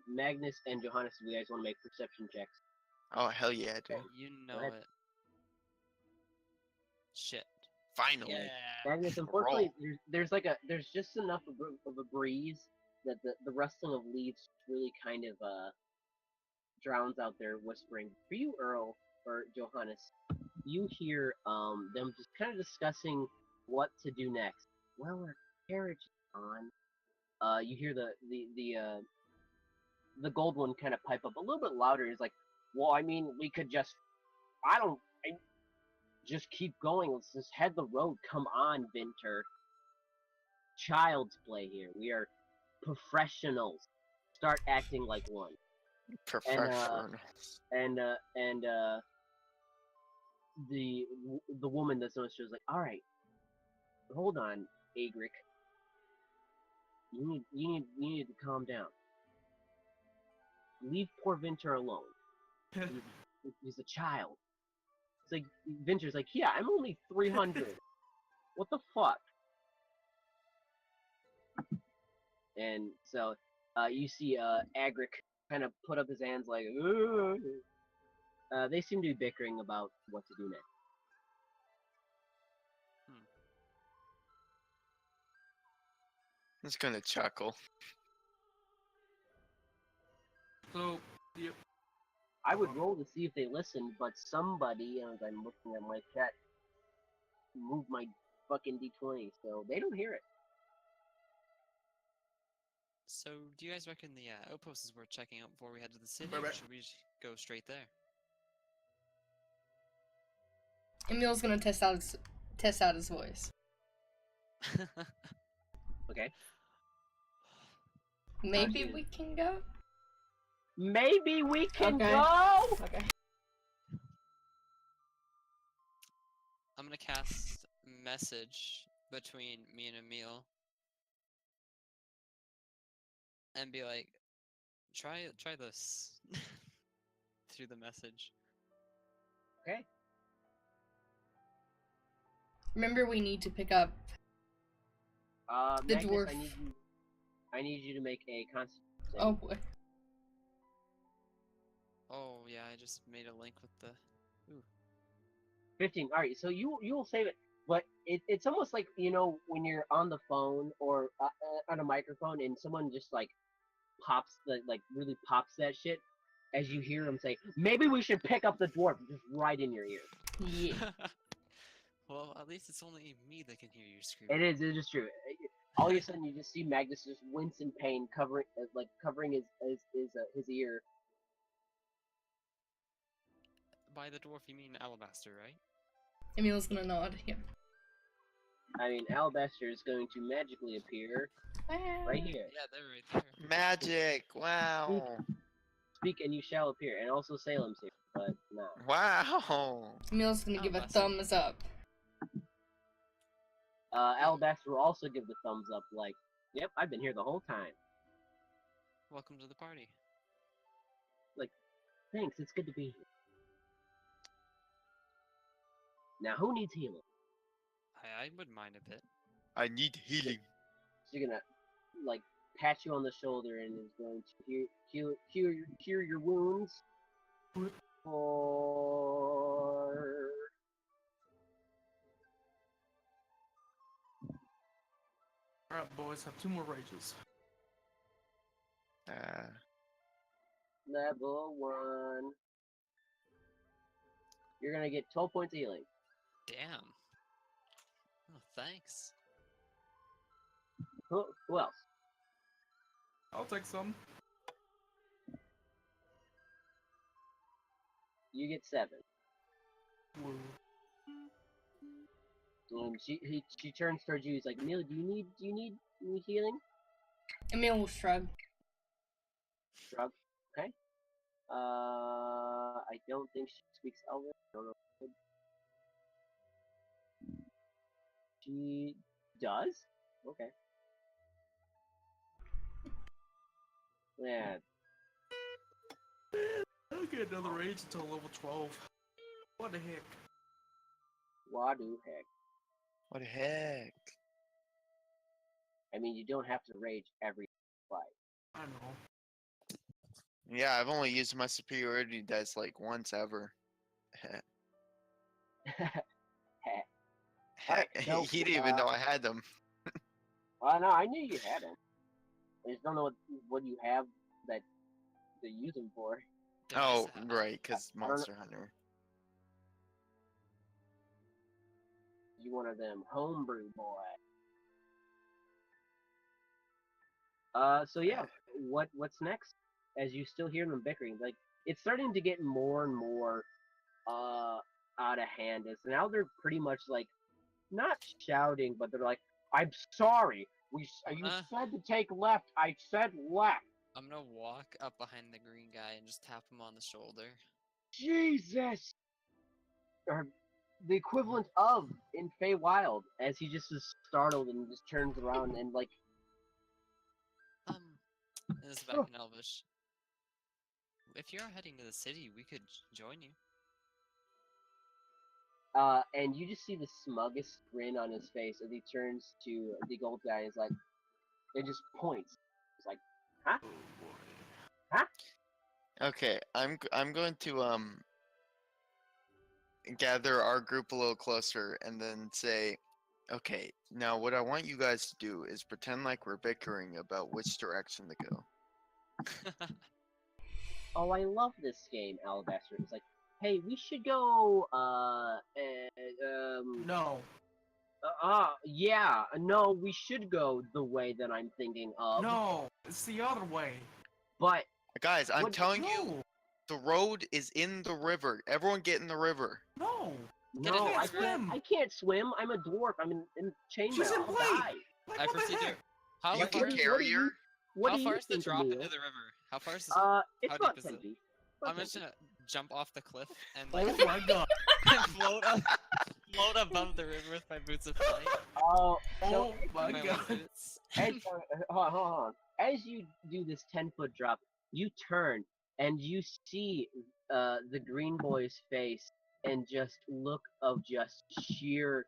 Magnus and Johannes, you guys want to make perception checks? Oh hell yeah, dude! You know ahead. it. Shit. Finally. Yeah. Magnus, unfortunately, there's just enough of a breeze that the rustling of leaves really kind of drowns out their whispering. For you, Earl or Johannes, you hear them just kind of discussing what to do next. Well, our carriage is on. You hear the gold one kind of pipe up a little bit louder. He's like, well, I mean, we could just, just keep going. Let's just head the road. Come on, Vinter. Child's play here. We are professionals. Start acting like one. Professionals. And the woman that's on the show is like, all right, hold on, Agric. You need to calm down. Leave poor Vinter alone. He's a child. It's like Vinter's like, yeah, I'm only 300. What the fuck? And so you see Agric kind of put up his hands like, they seem to be bickering about what to do next. He's gonna chuckle. So, yep. I would roll to see if they listen, but somebody, as I'm looking at my chat, moved my fucking D20, so they don't hear it. So, do you guys reckon the outpost is worth checking out before we head to the city, Right, or right. should we just go straight there? Emil's gonna test out his voice. Okay. Maybe Gotcha. we can go? Maybe we can Okay. go! Okay. I'm gonna cast message between me and Emil and be like, try this through the message. Okay. Remember, we need to pick up the Magnus, dwarf. I need you to make a constitution. Oh boy. Oh yeah, I just made a link with the. 15. All right, so you will save it, but it's almost like, you know, when you're on the phone or on a microphone and someone just like really pops that shit as you hear them say, maybe we should pick up the dwarf, just right in your ear. Yeah. Well, at least it's only me that can hear you scream. It is true. All of a sudden, you just see Magnus just wince in pain, covering his ear. By the dwarf, you mean Alabaster, right? Emil's gonna nod. Yeah. I mean, Alabaster is going to magically appear Right here. Yeah, they're right there. Magic! Wow! Speak and you shall appear. And also Salem's here, but no. Wow! Emil's gonna Oh, give a bless you. thumbs up. Alabaster will also give the thumbs up, like, yep, I've been here the whole time. Welcome to the party. Thanks, it's good to be here. Now, who needs healing? I wouldn't mind a bit. I need healing. She's gonna, like, pat you on the shoulder and is going to cure your wounds for... Alright, boys, have 2 more rages. Level 1. You're gonna get 12 points of healing. Damn. Oh, thanks. Who else? I'll take some. You get 7. Woo. And she turns towards you. He's like, Emil, do you need healing? Emil will shrug. Shrug. Okay. I don't think she speaks Elvish. I don't know. She does? Okay. Yeah. I'll get another rage until level 12. What the heck? Wadu heck. What the heck? I mean, you don't have to rage every fight. I know. Yeah, I've only used my superiority dice like once ever. Alright, so, He didn't even know I had them. No, I knew you had them. I just don't know what you have that to use them for. Oh, Dice. right, because I don't know. Monster Hunter. You one of them homebrew boy. So yeah, what's next? As you still hear them bickering, like it's starting to get more and more out of hand. As now they're pretty much like not shouting, but they're like, "I'm sorry. You said to take left. I said left. I'm gonna walk up behind the green guy and just tap him on the shoulder. Jesus." Or the equivalent of in Feywild, as he just is startled and just turns around and like, And this is back in Elvish. If you're heading to the city, we could join you. and you just see the smuggest grin on his face as he turns to the gold guy and is like, and just points. It's like, huh? Oh boy. Okay, I'm going to gather our group a little closer and then say, okay, now what I want you guys to do is pretend like we're bickering about which direction to go. Oh, I love this game, Alabaster. It's like, hey, we should go, No. yeah, no, we should go the way that I'm thinking of. No. It's the other way. But, Guys, I'm What- telling you, No. the road is in the river. Everyone get in the river. No. Get no, in the I river. can't, I can't swim. I'm a dwarf. I'm in chainmail. She's in I'll play. die. Like, I what the proceed to. heck? How You What can do far? you- carry her. What How do far you is the think, drop Emil? into the river? How far is this? It's how about deep is 10 it? feet. I'm About just 10 gonna jump off the cliff and Oh like my god. float above the river with my boots of flight. Oh, Oh so my My god. wing boots. as, hold on. As you do this 10-foot drop, you turn and you see the green boy's face and just look of just sheer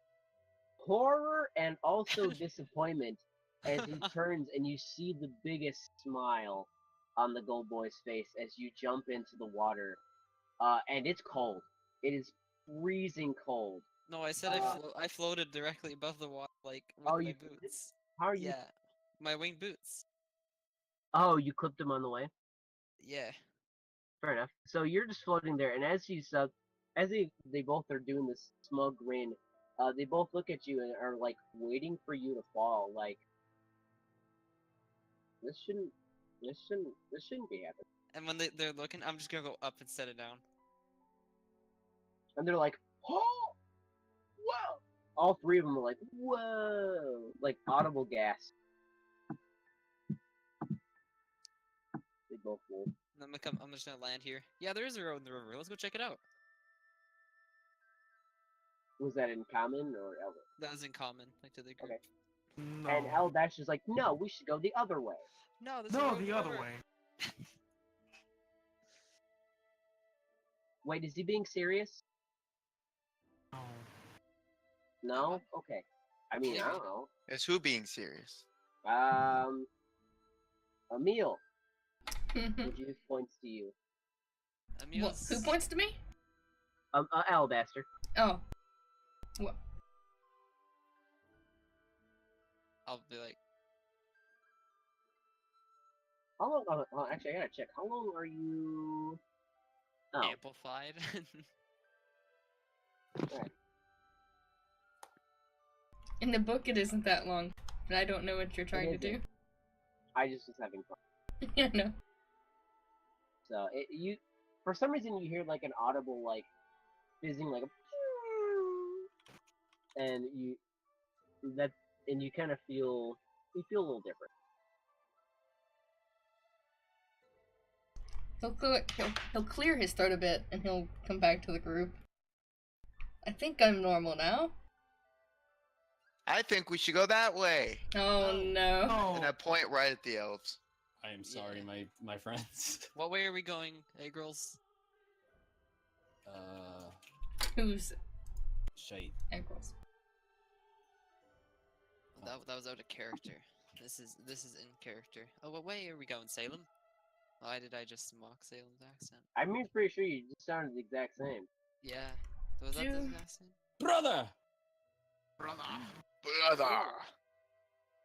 horror and also disappointment as he turns and you see the biggest smile on the gold boy's face as you jump into the water. And it's cold. It is freezing cold. No, I said I floated directly above the water, like with Oh, my you did? boots. How are you? Yeah, my wing boots. Oh, you clipped him on the way? Yeah. Fair enough. So you're just floating there, and as they both are doing this smug grin, they both look at you and are like waiting for you to fall. Like this shouldn't be happening. And when they're looking, I'm just gonna go up instead of down. And they're like, oh, whoa! All three of them are like, whoa, like audible gasp. should both move. I'm just gonna land here. Yeah, there is a road in the river. Let's go check it out. Was that in common or Elder? That was in common, like to the group. Okay. No. And Eldash is like, no, we should go the other way. No, there's a No, road the other over. way. Wait, is he being serious? No. No? Okay. I mean, I Maybe. don't know. Is who being serious? Emil, Hmm. would you points to you? Emil's... Who points to me? Alabaster. Oh. What? I'll be like, How long? Actually, I gotta check. How long are you? Oh, amplified. right. In the book, it isn't that long, but I don't know what you're trying to do. isn't. I just was having fun. Yeah, no. So you, for some reason, you hear like an audible like fizzing, like a, and you kind of feel a little different. He'll clear his throat a bit, and he'll come back to the group. I think I'm normal now. I think we should go that way. Oh no. And I point right at the elves. I am sorry, Yeah. my friends. What way are we going, hey girls? Who's Shite. ankles? That was out of character. This is in character. Oh, what way are we going, Salem? Why did I just mock Salem's accent? I'm pretty sure you just sounded the exact same. Yeah. Was that the June. accent? Brother! Brother. Brother!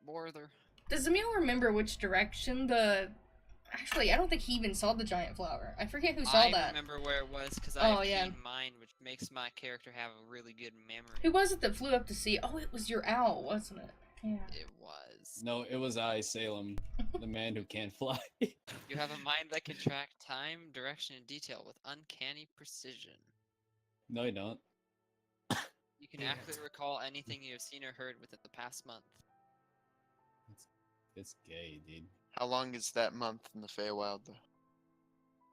Borther. Does Emil remember which direction the... Actually, I don't think he even saw the giant flower. I forget who saw I that. remember where it was because I Oh, have yeah. keen mind, which makes my character have a really good memory. Who was it that flew up to see? Oh, it was your owl, wasn't it? Yeah. It was. No, it was I, Salem, the man who can't fly. You have a mind that can track time, direction, and detail with uncanny precision. No, you don't. You can Yeah. accurately recall anything you have seen or heard within the past month. It's gay, dude. How long is that month in the Feywild, though?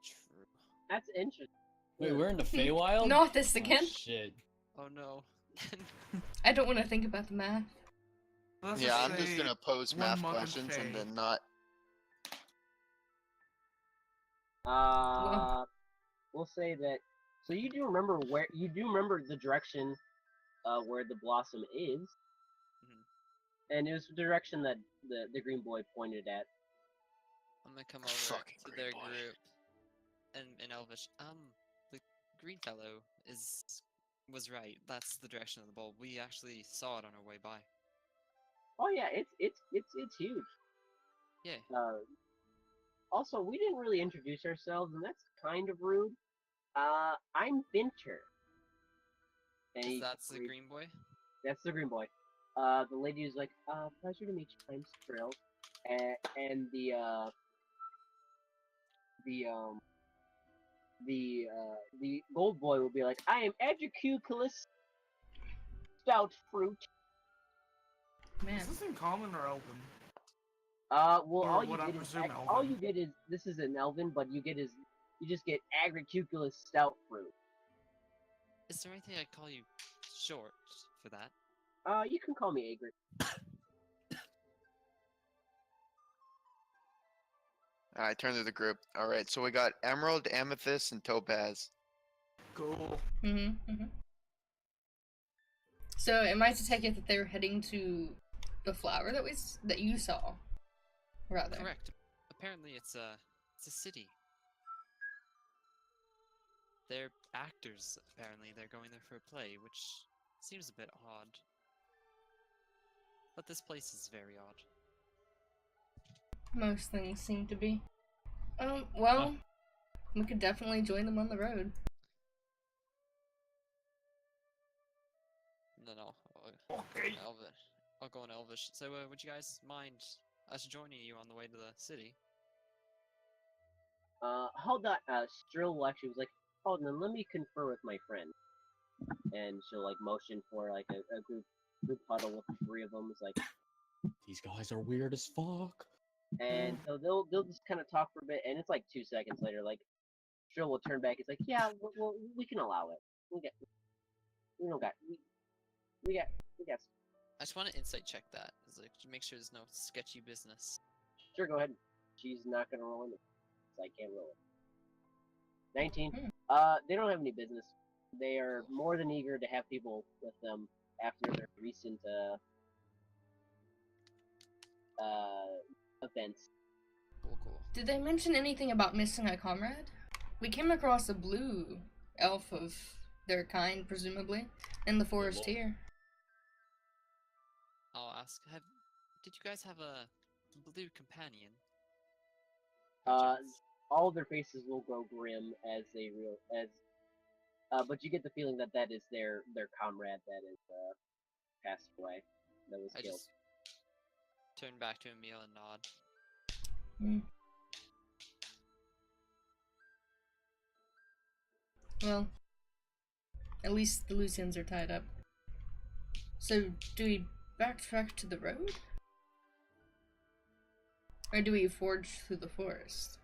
True. That's interesting. Wait, we're in the Feywild? Not this Oh, again. shit. Oh no. I don't want to think about the math. Let's Yeah, I'm just say gonna pose one math month in questions and Fey. then not. We'll say that. So you do remember the direction, where the blossom is, and it was the direction that the green boy pointed at. I'm gonna come over Fucking to green their boy. group and in Elvish. The green fellow was right. That's the direction of the bulb. We actually saw it on our way by. Oh yeah, it's huge. Yeah. Also, we didn't really introduce ourselves, and that's kind of rude. I'm Binter. And That's the green boy. That's the green boy. The lady is like, pleasure to meet you. I'm Skrill. And the gold boy will be like, I am Educuculus Stout Fruit. Man. Is this in common or elven? Well, Or all you would I get is presume all elven? you get is this is an elven, but you just get Agricuculus Stout Fruit. Is there anything I'd call you short for that? You can call me Agric. I turn to the group. All right, so we got Emerald, Amethyst, and Topaz. Cool. Mm-hmm. So, am I to take it that they're heading to the flower that you saw? Rather. Correct. Apparently, it's a city. They're actors. Apparently, they're going there for a play, which seems a bit odd. But this place is very odd. Most things seem to be. Well, we could definitely join them on the road. No. Okay. Elvish. I'll go in Elvish. So, would you guys mind us joining you on the way to the city? Hold on. Strill actually was like, hold on, let me confer with my friend. And she'll like motion for like a group huddle with the three of them. It's like, These guys are weird as fuck. And so they'll just kind of talk for a bit, and it's like 2 seconds later, like Trill will turn back. It's like, yeah, well, we can allow it. We don't got we got. I just want to insight check that. It's like to make sure there's no sketchy business. Sure, go ahead. She's not gonna roll it, so I can't roll it. 19. They don't have any business. They are more than eager to have people with them after their recent events. Cool. Did they mention anything about missing a comrade? We came across a blue elf of their kind, presumably, in the forest here. I'll ask. Did you guys have a blue companion? All of their faces will grow grim as but you get the feeling that that is their comrade that is passed away, that was I killed. just turn back to Emil and nod. Well, at least the loose ends are tied up. So, do we backtrack to the road? Or do we forge through the forest?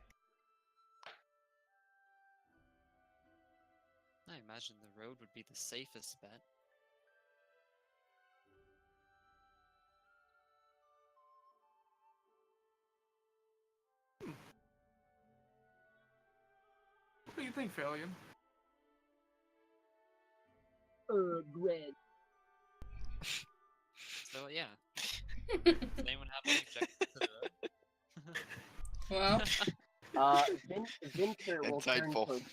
I imagine the road would be the safest bet. What do you think, Phalion? Gwen. So yeah. Does anyone have any objections to the road? Well, Vinter will turn Insightful. towards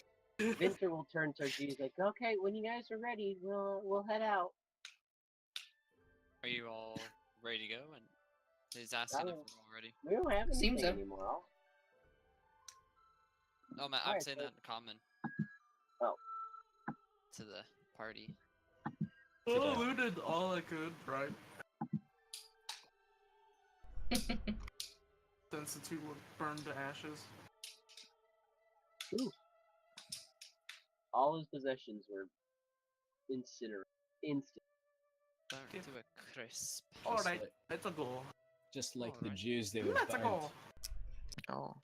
Vinter will turn towards you. He's like, okay, when you guys are ready, we'll head out. Are you all ready to go? And he's asking if we're all ready. We don't have anything Seems so. anymore. Oh, man, I'm Alright, saying so- that in common. Oh. To the party. Well, looted all I could, right? Since the two were burned to ashes. Ooh. All his possessions were instant. Burnt to a crisp. Alright, like- let's go. Just like the Alright. Jews, they were Let's burnt. go. Oh.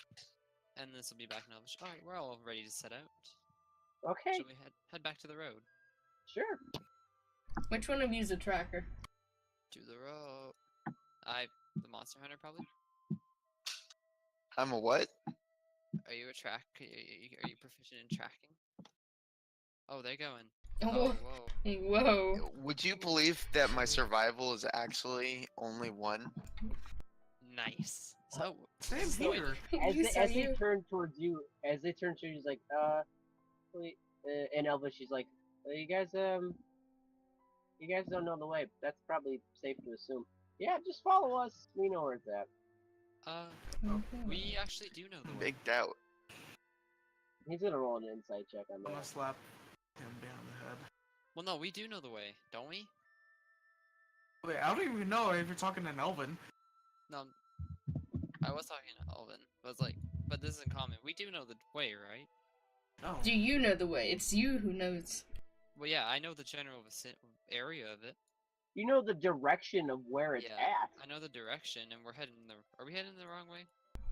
And this will be back in Elvish. Alright, we're all ready to set out. Okay, Shall we head back to the road? sure. which one of you's a tracker? To the road. The Monster Hunter, probably? I'm a what? Are you a are you proficient in tracking? Oh, they're going. Oh, whoa. whoa. Would you believe that my survival is actually only 1? Nice. So, Same so here. As You they, saw as they you. turn towards you, he's like, wait, and Elvis, she's like, you guys don't know the way. That's probably safe to assume. Yeah, just follow us. We know where it's at. we actually do know the way. Big doubt. He's gonna roll an insight check on I'm gonna that. slap him behind the head. Well, no, we do know the way, don't we? Wait, I don't even know if you're talking in Elven. No, I was talking to Alvin. But this is in common. We do know the way, right? No. Do you know the way? It's you who knows. Well, yeah, I know the general area of it. You know the direction of where it's Yeah. at. I know the direction, and we're heading Are we heading the wrong way?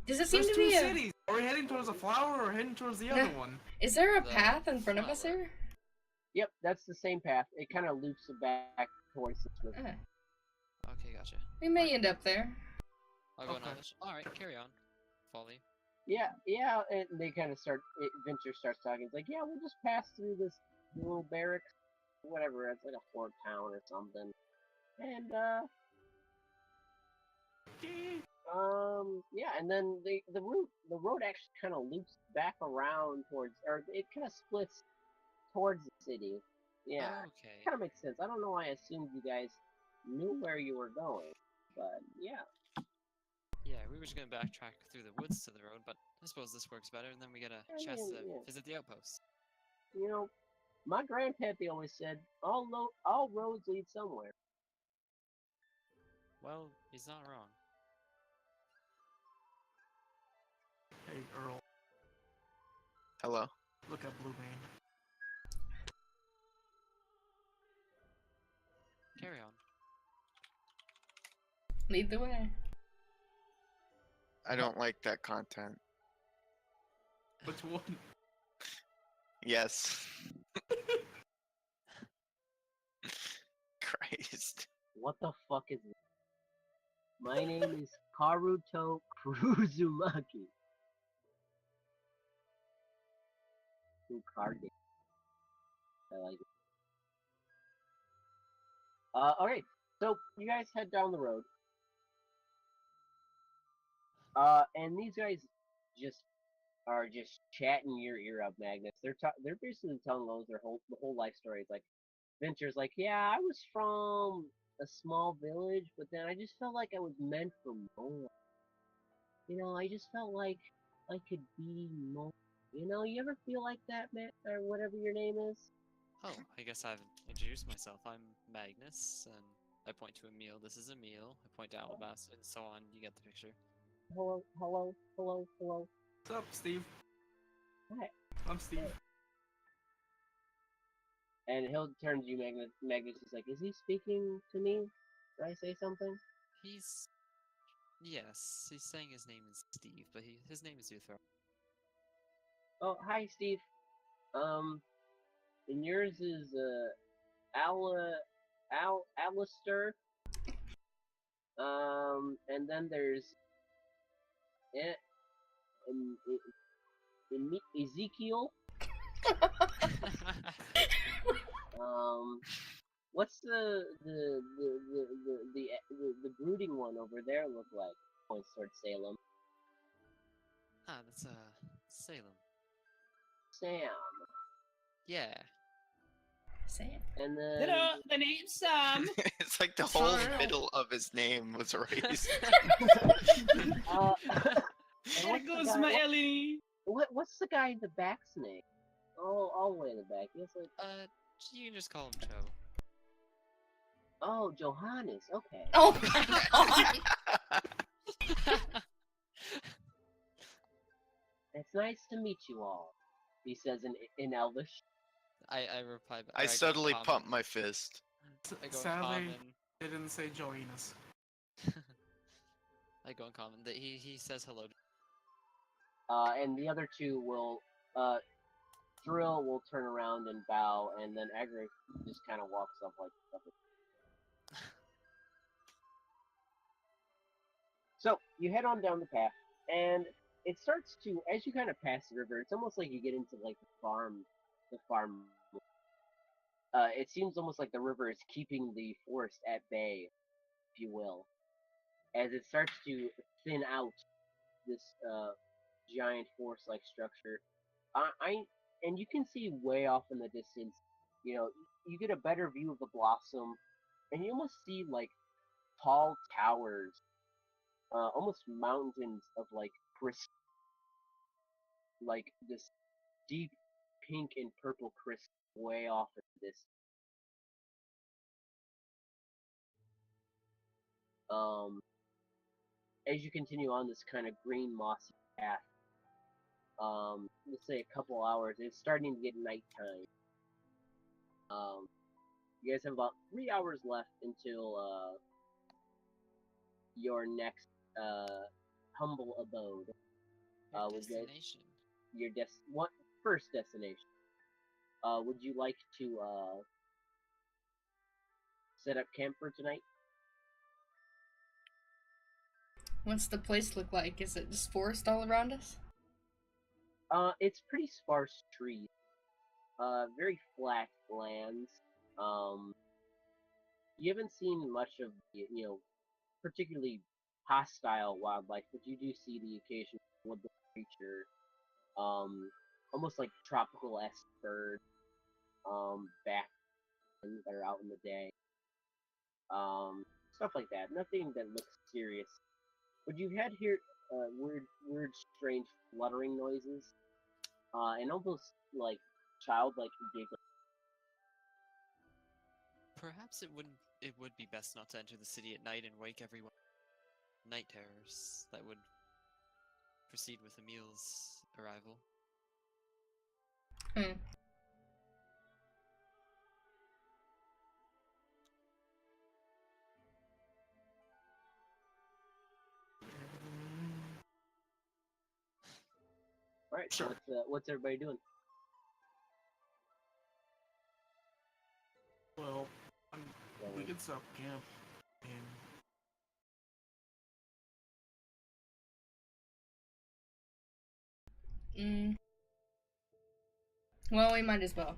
Does it seem There's to two be a... cities. Are we heading towards the flower or heading towards the other one? Is there a The path in front of us flower. here? Yep, that's the same path. It kind of loops it back towards this river. Ah, Okay, gotcha. we may end up there. I'll go in Okay. Elvish. Alright, carry on. Folly. Yeah, and they kind of Venture starts talking. It's like, yeah, we'll just pass through this little barracks, whatever. It's like a fort town or something. And yeah, and then the road actually kind of loops back around towards, or it kind of splits towards the city. Yeah, Okay. kind of makes sense. I don't know why I assumed you guys knew where you were going, but yeah. Yeah, we were just gonna backtrack through the woods to the road, but I suppose this works better, and then we get a I chance mean, to yeah. visit the outpost. You know, my grandpappy always said, all roads lead somewhere. Well, he's not wrong. Hey, Earl, Hello. look at Blue Vein. Carry on. Lead the way. I don't like that content. Which one? Yes. Christ. What the fuck is this? My name is Karuto Kuruzumaki. Ooh, card game. I like it. Okay, so you guys head down the road. And these guys just are just chatting your ear up, Magnus. They're basically telling Lowe's the whole life story. It's like Venture's like, yeah, I was from a small village, but then I just felt like I was meant for more. You know, I just felt like I could be more. You know, you ever feel like that, Matt, or whatever your name is? Oh, I guess I've introduced myself. I'm Magnus, and I point to Emil. This is Emil. I point to Alabasta, and so on. You get the picture. Hello, hello, hello, hello. What's up, Steve? Hi. I'm Steve. And he'll turn to you, Magnus. Magnus is like, is he speaking to me? Did I say something? Yes, he's saying his name is Steve, but his name is Uthar. Oh, hi, Steve. And yours is Alistair. And then there's Ezekiel. What's the brooding one over there look like? Points towards Salem. Ah, that's Salem. Sam. Yeah. Sam. And then Hello, the name's Sam. It's like the whole Sorry. middle of his name was erased. and There what's the goes guy- my what- Ellie. What's the guy in the back's name? Oh, all the way in the back. Yes, like You can just call him Joe. oh, Johannes. Okay. Oh my god! It's nice to meet you all. He says in Elvish. I reply back. I subtly pumped my fist. I go in Sadly, common. they didn't say join us. I go in common. He says hello. And the other two will Drill will turn around and bow, and then Egric just kind of walks up like. So you head on down the path, and it starts to, as you kind of pass the river, it's almost like you get into like the farm. It seems almost like the river is keeping the forest at bay, if you will, as it starts to thin out this giant forest-like structure. And you can see way off in the distance. You know, you get a better view of the blossom, and you almost see like tall towers, almost mountains of like crystal, like this deep pink and purple crystal way off in this. As you continue on this kind of green mossy path, let's say a couple hours, it's starting to get nighttime. You guys have about 3 hours left until your next humble abode. Your Would you guys, destination. your first destination. Would you like to set up camp for tonight? What's the place look like? Is it just forest all around us? It's pretty sparse trees. Very flat lands. You haven't seen much of the, particularly hostile wildlife, but you do see the occasional woodland creature. Almost like tropical-esque bird. Bat that are out in the day. Stuff like that. Nothing that looks serious. But you had hear weird, strange fluttering noises, and almost like childlike giggling. Perhaps it would be best not to enter the city at night and wake everyone. Night terrors that would proceed with Emil's arrival. right. Sure. What's everybody doing? Well, we can set up camp and Well, we might as well.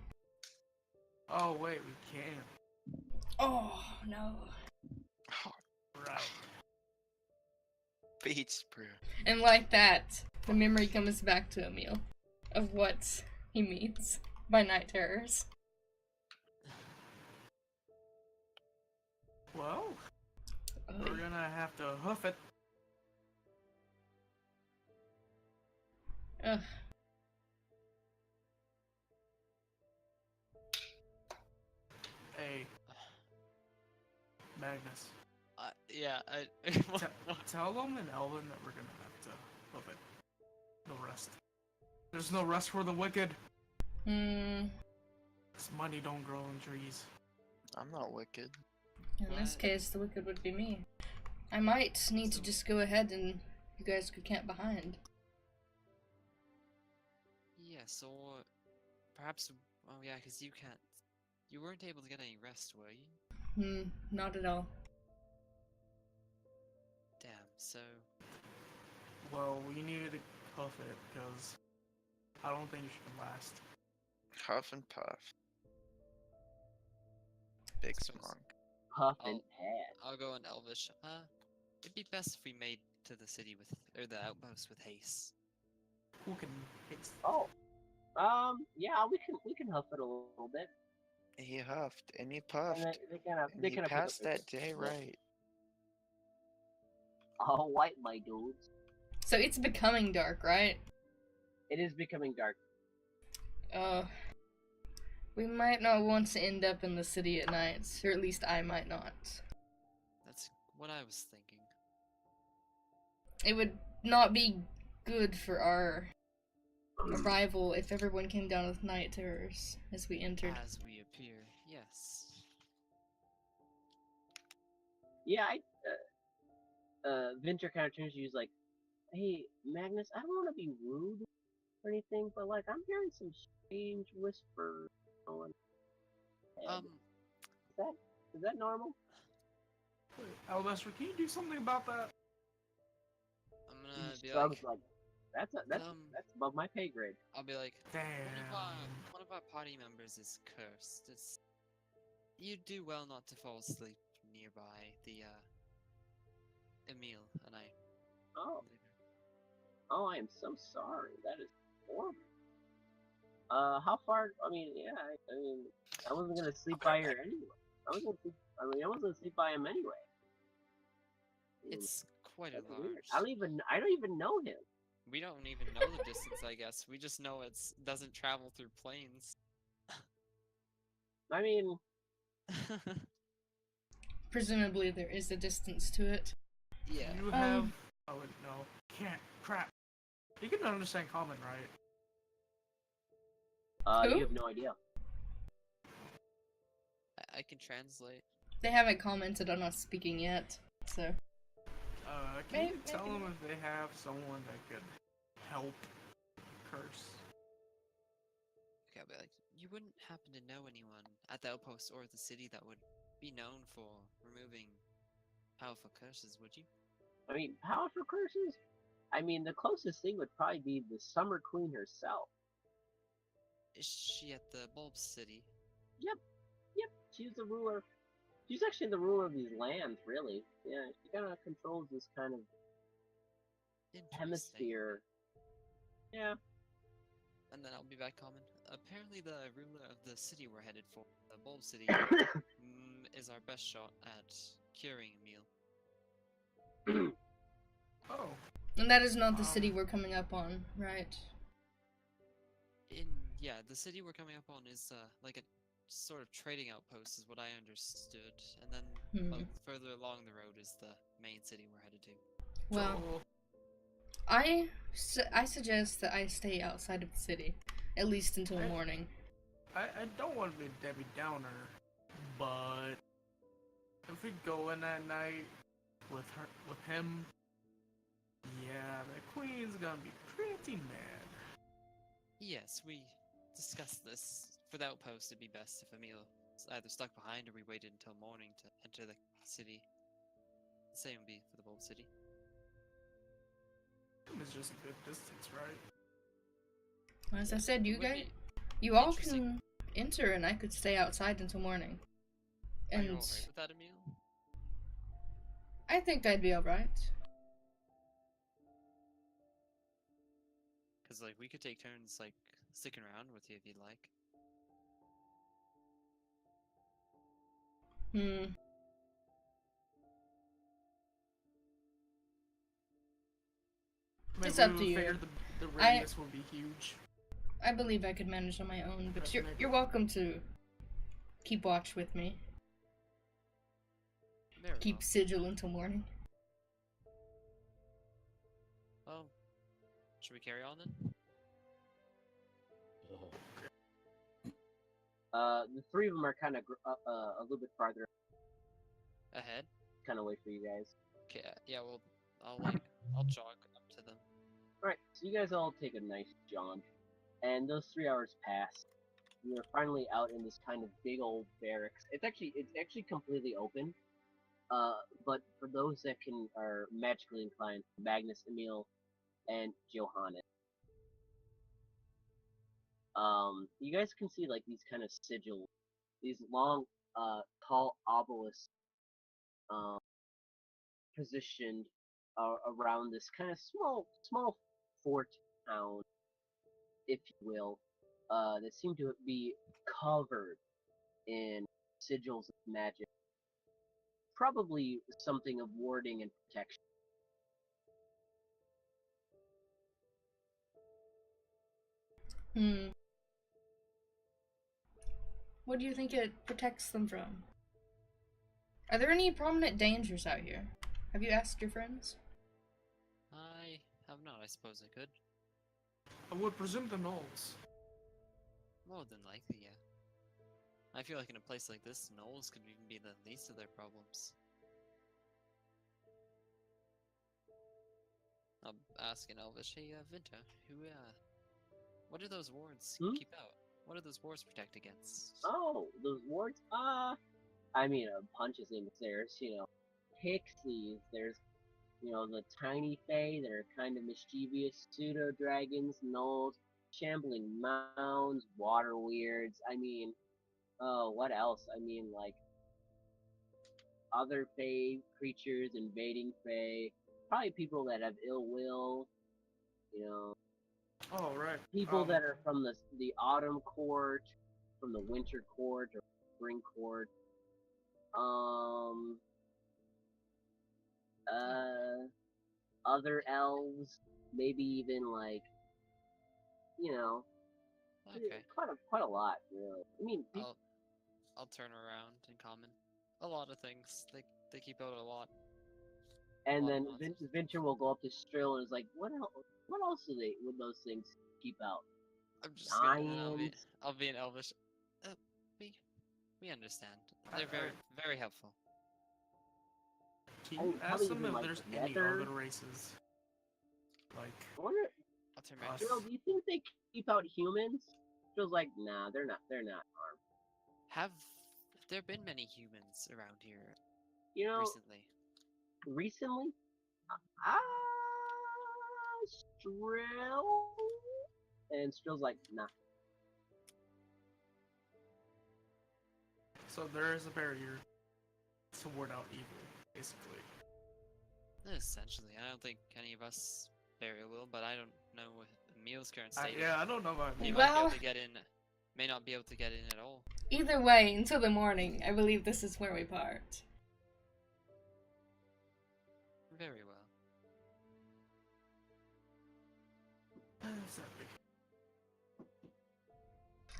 oh wait, we can't. Oh, no. Oh, Right. beats, bro. And like that, the memory comes back to Emil of what he means by night terrors. Well, Oh, we're gonna have to hoof it. ugh. Hey, Magnus, Yeah, tell them in Elven that we're gonna have to hoof it. No rest. There's no rest for the wicked. Hmm. This money don't grow on trees. I'm not wicked. In this What? case, the wicked would be me. I might need to just go ahead and you guys could camp behind. yes, or perhaps. Oh yeah, because you can't. You weren't able to get any rest, were you? Not at all. Damn. So Well, we needed to hoof it because I don't think you should last. Huff and puff. Big Suppose- smog. Puff I'll- and pad. I'll go in Elvish. It'd be best if we made to the city with or the outpost with haste. Who can fix? Oh. Yeah, we can huff it a little bit. He huffed and he And puffed. they kind of And they he kind of passed that day right. All white, my dudes. So it's becoming dark, right? It is becoming dark. We might not want to end up in the city at night, or at least I might not. That's what I was thinking. It would not be good for our arrival if everyone came down with night terrors as we entered. As we appear, yes. Yeah, Vinter kind of turns to you, he's like, "Hey, Magnus, I don't want to be rude or anything, but like, I'm hearing some strange whispers going. Is that normal?" Alabaster, can you do something about that? I'm He gonna just be shrugs like, that's above my pay grade. I'll be like, Damn. one of our party members is cursed. You'd do well not to fall asleep nearby the Emil and I. Oh, I am so sorry. That is horrible. How far? I mean, yeah. I mean, I wasn't gonna sleep by her anyway. I wasn't gonna sleep by him anyway. It's quite a That's weird. large. I don't even know him. We don't even know the distance, I guess. We just know it doesn't travel through planes. I mean, Presumably there is a distance to it. yeah. You have. Oh no, can't. Crap. You can understand common, right? Who? you have no idea. I can translate. They haven't commented on us speaking yet, so. Can you Maybe- tell them if they have someone that could help curse? Okay, I'll be like, you wouldn't happen to know anyone at the outpost or the city that would be known for removing powerful curses, would you? I mean, powerful curses? I mean, the closest thing would probably be the Summer Queen herself. Is she at the Bulb City? Yep. She's the ruler. She's actually the ruler of these lands, really. Yeah, she kind of controls this kind of Interesting. hemisphere. Yeah. And then I'll be back common. Apparently the ruler of the city we're headed for, the Bulb City, is our best shot at curing Emil. Oh. And that is not the city we're coming up on, right? Yeah, the city we're coming up on is like a sort of trading outpost is what I understood. And then like, further along the road is the main city we're headed to. Well, So, I suggest that I stay outside of the city, at least until morning. I don't want to be a Debbie Downer, but if we go in that night with him, yeah, the queen's gonna be pretty mad. Yes, we discussed this. For the outpost, it'd be best if Emil is either stuck behind or we waited until morning to enter the city. The same would be for the Bold City. It's just a good distance, right? As I said, It would be you all interesting. can enter, and I could stay outside until morning. Are And you alright with that, Emil? I think I'd be alright. Because, like, we could take turns, like, sticking around with you if you'd like. Hmm. I mean, It's up we to would you. figure the radius would be huge. I believe I could manage on my own, but you're Definitely. welcome to keep watch with me. Very Keep sigil until morning. well. Should we carry on then? The three of them are kind of a little bit farther, Ahead? kind of wait for you guys. Okay, yeah, well, I'll jog up to them. Alright, so you guys all take a nice jog, and those 3 hours pass. You're finally out in this kind of big old barracks. It's actually completely open. But for those that are magically inclined, Magnus, Emil, and Johannes. You guys can see like these kind of sigils, these long, tall obelisks, um, positioned around this kind of small fort town, if you will, that seem to be covered in sigils of magic. Probably something of warding and protection. Hmm. What do you think it protects them from? Are there any prominent dangers out here? Have you asked your friends? I have not, I suppose I could. I would presume the gnolls. More than likely, yeah. I feel like in a place like this, gnolls could even be the least of their problems. I'll ask in Elvish, hey, Vinta, what do those wards keep out? What do those wards protect against? Oh, those wards? I mean, a bunch of things. There's, pixies. There's, the tiny fae that are kind of mischievous, pseudo dragons, gnolls, shambling mounds, water weirds. I mean, what else? I mean, like, other fae creatures, invading fae, probably people that have ill will, you know, Oh, right. people that are from the autumn court, from the winter court or spring court. Other elves, maybe even like, you know, Okay, quite a lot, really. I mean, I'll turn around in common. A lot of things. They keep out a lot. and lot then of nonsense. Venture will go up to Strill and is like, what else would those things keep out? I'm just gonna, and then Giants. I'll be in Elvish. We we understand. They're I- very helpful. Can I you mean, ask probably them even, if like, there's any weather. other races? Like, I wonder, I'll turn back. Us. Strill, do you think they keep out humans? Strill's like, nah, they're not armed. Have there been many humans around here You know, recently? recently, ah, Strill, and Strill's like, nah. so there is a barrier to ward out evil, basically. Essentially, I don't think any of us very will, but I don't know with Emil's current state. Yeah, I don't know about He me. might be able Well- to get in, may not be able to get in at all. Either way, until the morning, I believe this is where we part. Very well.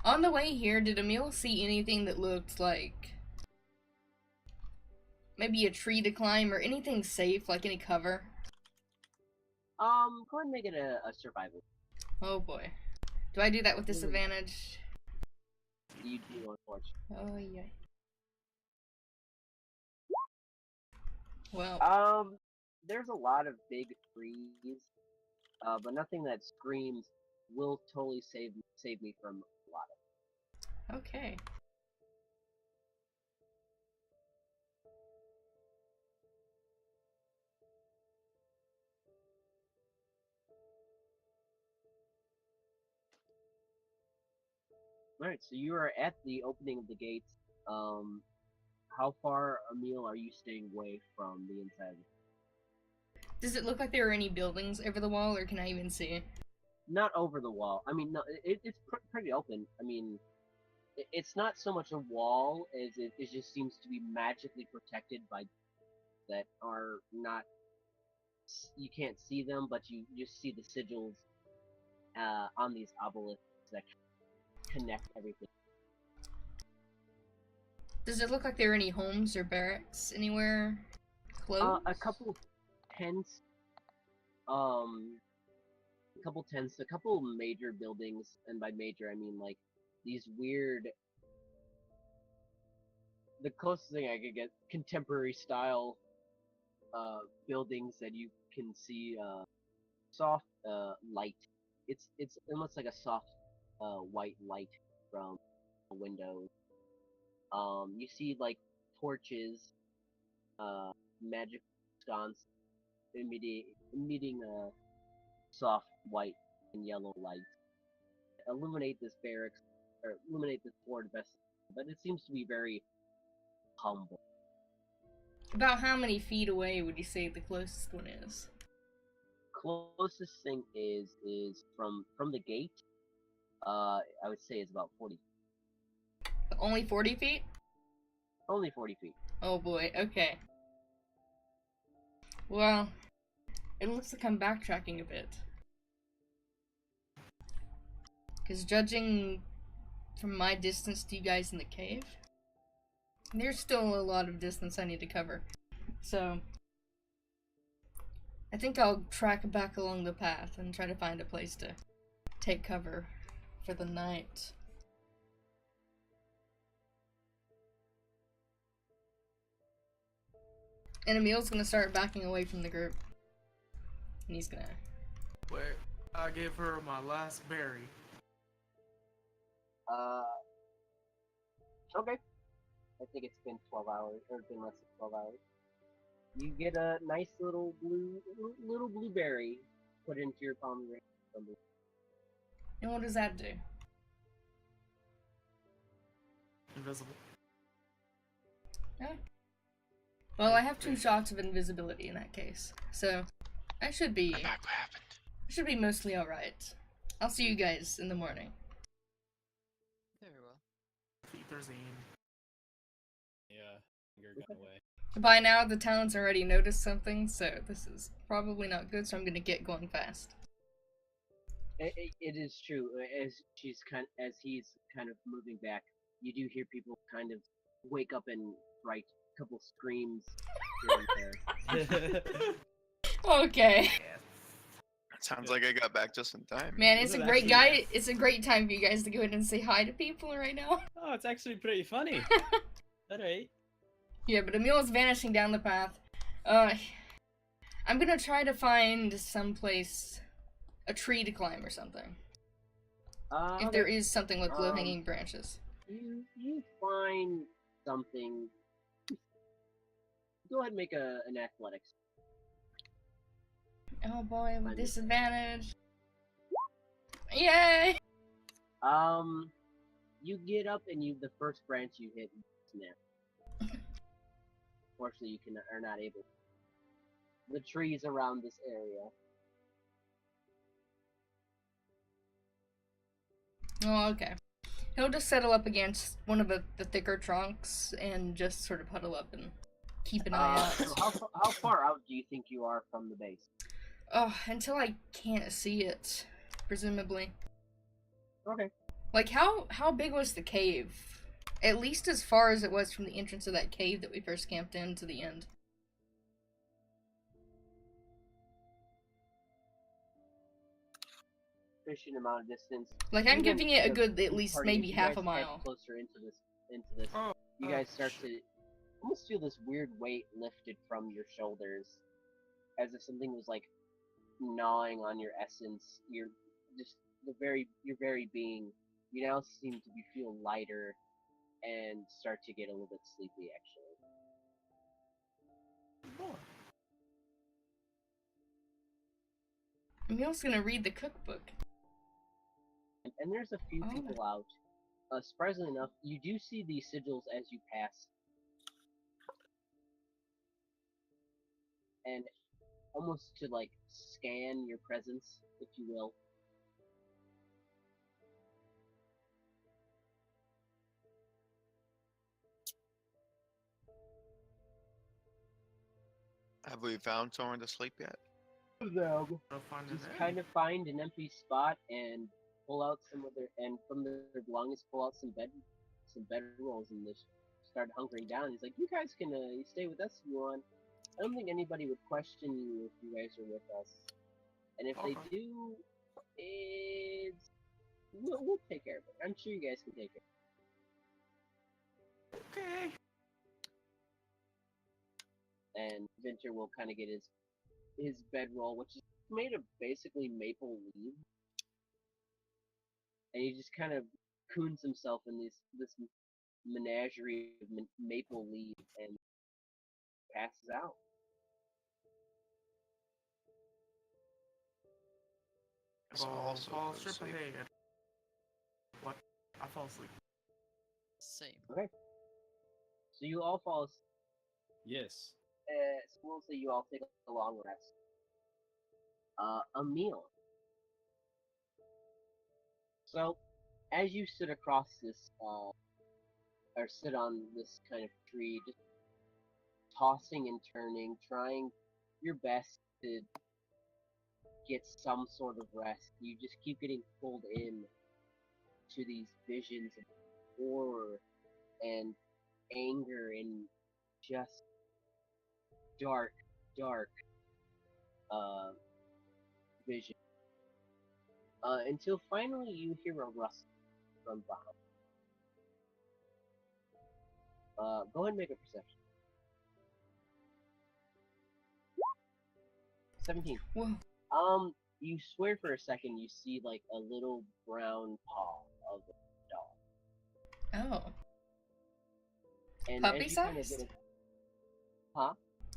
On the way here, did Emil see anything that looked like maybe a tree to climb or anything safe, like any cover? Go ahead and make it a survival. Oh boy. Do I do that with disadvantage? You do, unfortunately. Oh yeah. Well, There's a lot of big trees, but nothing that screams will totally save me from a lot of. Okay. All right, so you are at the opening of the gates. How far, Emil, are you staying away from the inside? Does it look like there are any buildings over the wall, or can I even see? Not over the wall. I mean, no, it's pretty open. I mean, it's not so much a wall as it just seems to be magically protected by that are not. You can't see them, but you just see the sigils on these obelisks that connect everything. Does it look like there are any homes or barracks anywhere close? A couple tents, a couple major buildings, and by major I mean like these weird. The closest thing I could get contemporary style buildings that you can see soft light. It's almost like a soft white light from a window. You see like torches, magic sconce emitting a soft white and yellow light. Illuminate this barracks or illuminate this forward vest, but it seems to be very humble. About how many feet away would you say the closest one is? Closest thing is from the gate. I would say it's about 40. Only 40 feet? Only 40 feet. Oh boy, okay. Well, it looks like I'm backtracking a bit. Because judging from my distance to you guys in the cave, there's still a lot of distance I need to cover. So, I think I'll track back along the path and try to find a place to take cover for the night. And Emil's gonna start backing away from the group. And he's gonna... Wait, I gave her my last berry. Okay. I think it's been 12 hours, or it's been less than 12 hours. You get a nice little blueberry put into your pomegranate. And what does that do? Invisible. Yeah. Well, I have 2 shots of invisibility in that case, so I should be I'm back. What happened? mostly alright. I'll see you guys in the morning. Very well. Peterzine. Yeah, finger got away. By now, the town's already noticed something, so this is probably not good, so I'm gonna get going fast. It is true. As he's kind of moving back, you do hear people kind of wake up and fright. A couple screams here and there. Okay. Sounds like I got back just in time. Man, it's a Isn't great actually- it's a great time for you guys to go in and say hi to people right now. Oh, it's actually pretty funny. Alright. Yeah, but Emil is vanishing down the path. I'm gonna try to find someplace, a tree to climb or something. If there is something with low-hanging branches. You find something. Go ahead and make an athletics. Oh boy, with disadvantage. Yay! You get up and the first branch you hit, you snap. Unfortunately, are not able. The trees around this area. Oh, okay. He'll just settle up against one of the thicker trunks and just sort of huddle up and keep an eye out. So how far out do you think you are from the base? Oh, until I can't see it, presumably. Okay. Like, how big was the cave? At least as far as it was from the entrance of that cave that we first camped in to the end. Sufficient amount of distance. Like, I'm Even giving it a the good, at least party, maybe if you half guys a head mile. Closer into this, Oh, you guys start to almost feel this weird weight lifted from your shoulders, as if something was like gnawing on your essence. You're just your very being, you now seem to feel lighter and start to get a little bit sleepy actually. Boy. Emil's gonna read the cookbook. And there's a few Oh. people out. Surprisingly enough, you do see these sigils as you pass, and almost to like scan your presence, if you will. Have we found somewhere to sleep yet? Them I'll find an just egg. kind of find an empty spot and pull out some of their and from their belongings pull out some bedrolls and just start hunkering down. He's like, "You guys can stay with us if you want. I don't think anybody would question you if you guys are with us. And if they Okay. do, we'll take care of it. I'm sure you guys can take it." Okay. And Vinter will kind of get his bedroll, which is made of basically maple leaves, and he just kind of coons himself in this menagerie of maple leaves and passes out. So also Fall go to strip sleep. ahead. What? I fall asleep. Same. Okay. So you all fall asleep. Yes. So we'll say you all take a long rest. A meal. So, as you sit across this, or sit on this kind of tree, just tossing and turning, trying your best to get some sort of rest, you just keep getting pulled in to these visions of horror and anger and just dark, dark vision. Until finally you hear a rustle from behind. Go ahead and make a perception. 17. Whoa. You swear for a second you see like a little brown paw of a dog. Oh. And Puppy as you kind of sized? get huh?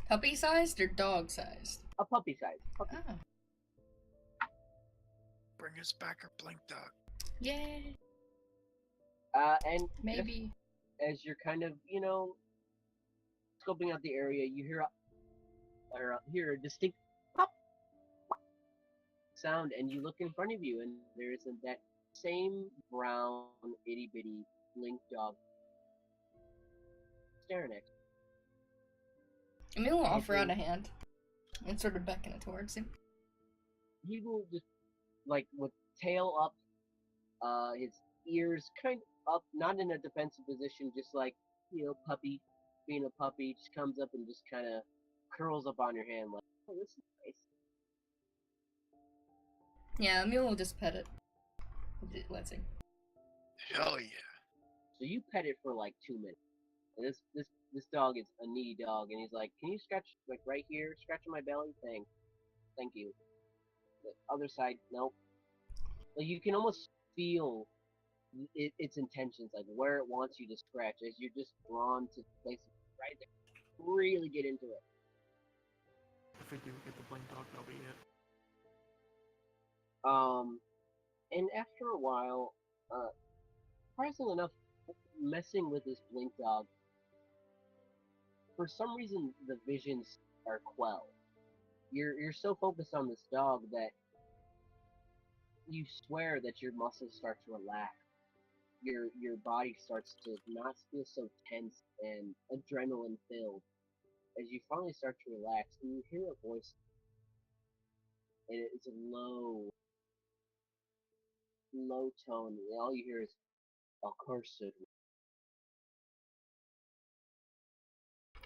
Puppy sized or dog sized? A puppy size. Puppy. Oh. Bring us back our blink dog. Yay. And Maybe. as you're kind of, scoping out the area, you hear a distinct pop sound, and you look in front of you, and there is that same brown itty bitty blink dog staring at you. Emil will offer out a hand and sort of beckon it towards him. He will just like with tail up, his ears kind of up, not in a defensive position, just like puppy, being a puppy, just comes up and just kind of curls up on your hand like, "Oh, this is nice." Yeah, Emil will just pet it. Let's see. Hell yeah. So you pet it for like 2 minutes. And this dog is a needy dog, and he's like, "Can you scratch like right here, scratching my belly? Thank you." The other side, nope. Like you can almost feel its intentions, like where it wants you to scratch, as you're just drawn to places right there. Really get into it. If we do get the blink dog, that'll be it. And after a while, surprisingly enough, messing with this blink dog, for some reason the visions are quelled. You're so focused on this dog that you swear that your muscles start to relax. Your body starts to not feel so tense and adrenaline filled as you finally start to relax, and you hear a voice, and it's a low tone, and all you hear is accursed.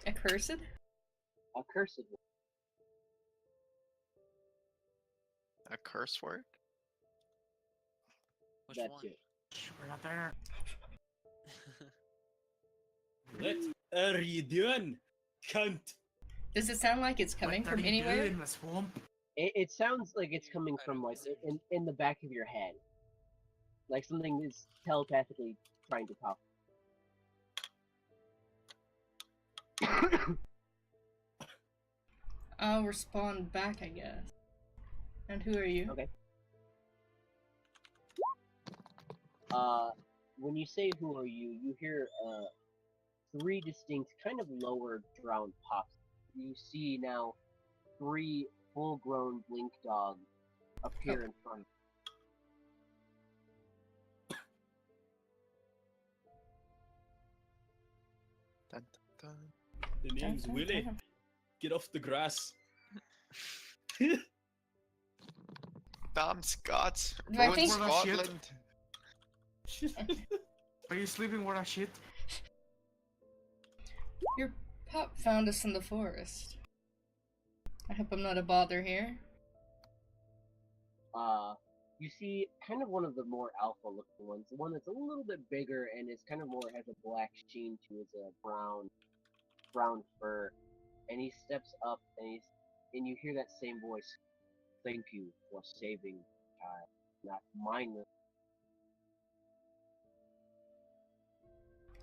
Accursed? Accursed. A curse word? Which That one? too. Shh, we're not there. What are you doing, cunt? Does it sound like it's coming What are from you anywhere? doing, the swamp? It sounds like it's coming I from don't like know. in the back of your head. Like something is telepathically trying to talk. I'll respond back, I guess. And who are you? Okay. When you say who are you, you hear three distinct, kind of lower drowned pops. You see now three full-grown blink dogs appear in front of Dun, dun, The name's Willie. Get off the grass. Damn Scots. I Ruin think- Scotland. Are you sleeping where I shit? Your pup found us in the forest. I hope I'm not a bother here. you see kind of one of the more alpha looking ones, the one that's a little bit bigger and is kind of more has a black sheen to his brown fur. And he steps up and you hear that same voice. Thank you for saving the child, not mindless.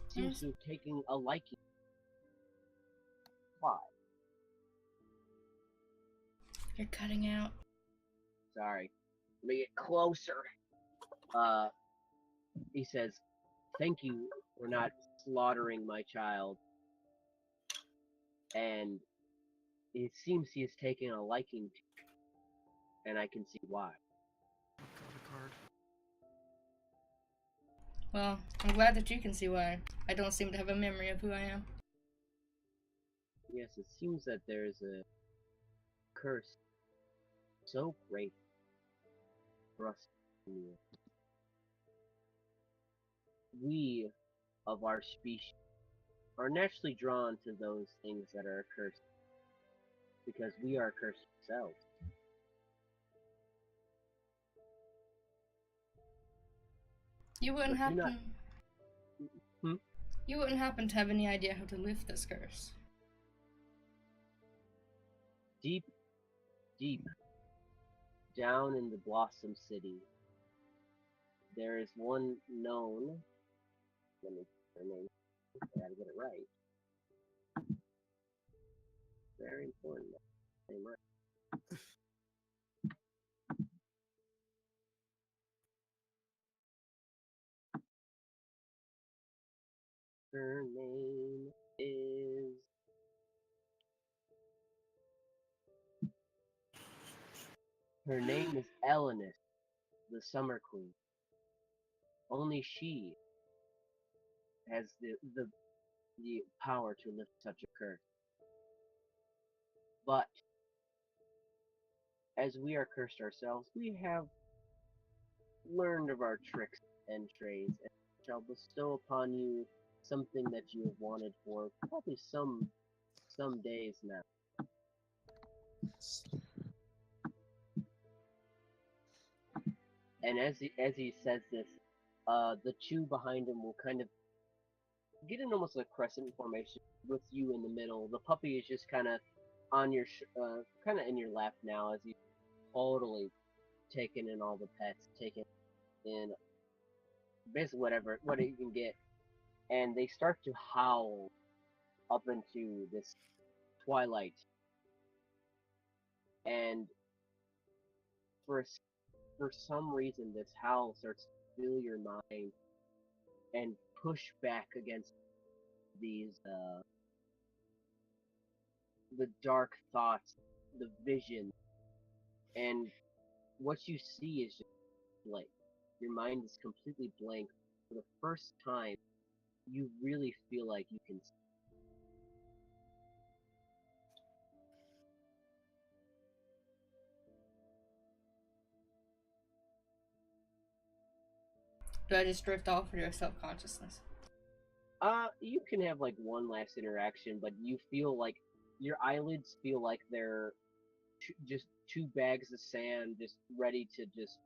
Seems to have taken a liking. Why? You're cutting out. Sorry. Let me get closer. He says, thank you for not slaughtering my child. And it seems he has taken a liking to you, and I can see why. Got a card. Well, I'm glad that you can see why. I don't seem to have a memory of who I am. Yes, it seems that there's a curse so great for us. We of our species are naturally drawn to those things that are accursed because we are cursed ourselves. You wouldn't But do happen. not- You wouldn't happen to have any idea how to lift this curse. Deep, deep down in the Blossom City, there is one known. Let me get her name. I gotta get it right. Very important. Name right. Her name is. Her name is Elenis, the Summer Queen. Only she has the power to lift such a curse. But as we are cursed ourselves, we have learned of our tricks and trades, and shall bestow upon you something that you have wanted for probably some days now. And as he says this, the two behind him will kind of get in almost a crescent formation with you in the middle. The puppy is just kind of on your kind of in your lap now as he's totally taking in all the pets, taking in basically what he can get, and they start to howl up into this twilight, and for some reason this howl starts to fill your mind and push back against these the dark thoughts, the vision, and what you see is just blank. Your mind is completely blank. For the first time, you really feel like you can. Do I just drift off or do I self-consciousness? You can have like one last interaction, but you feel like your eyelids feel like they're just two bags of sand, just ready to just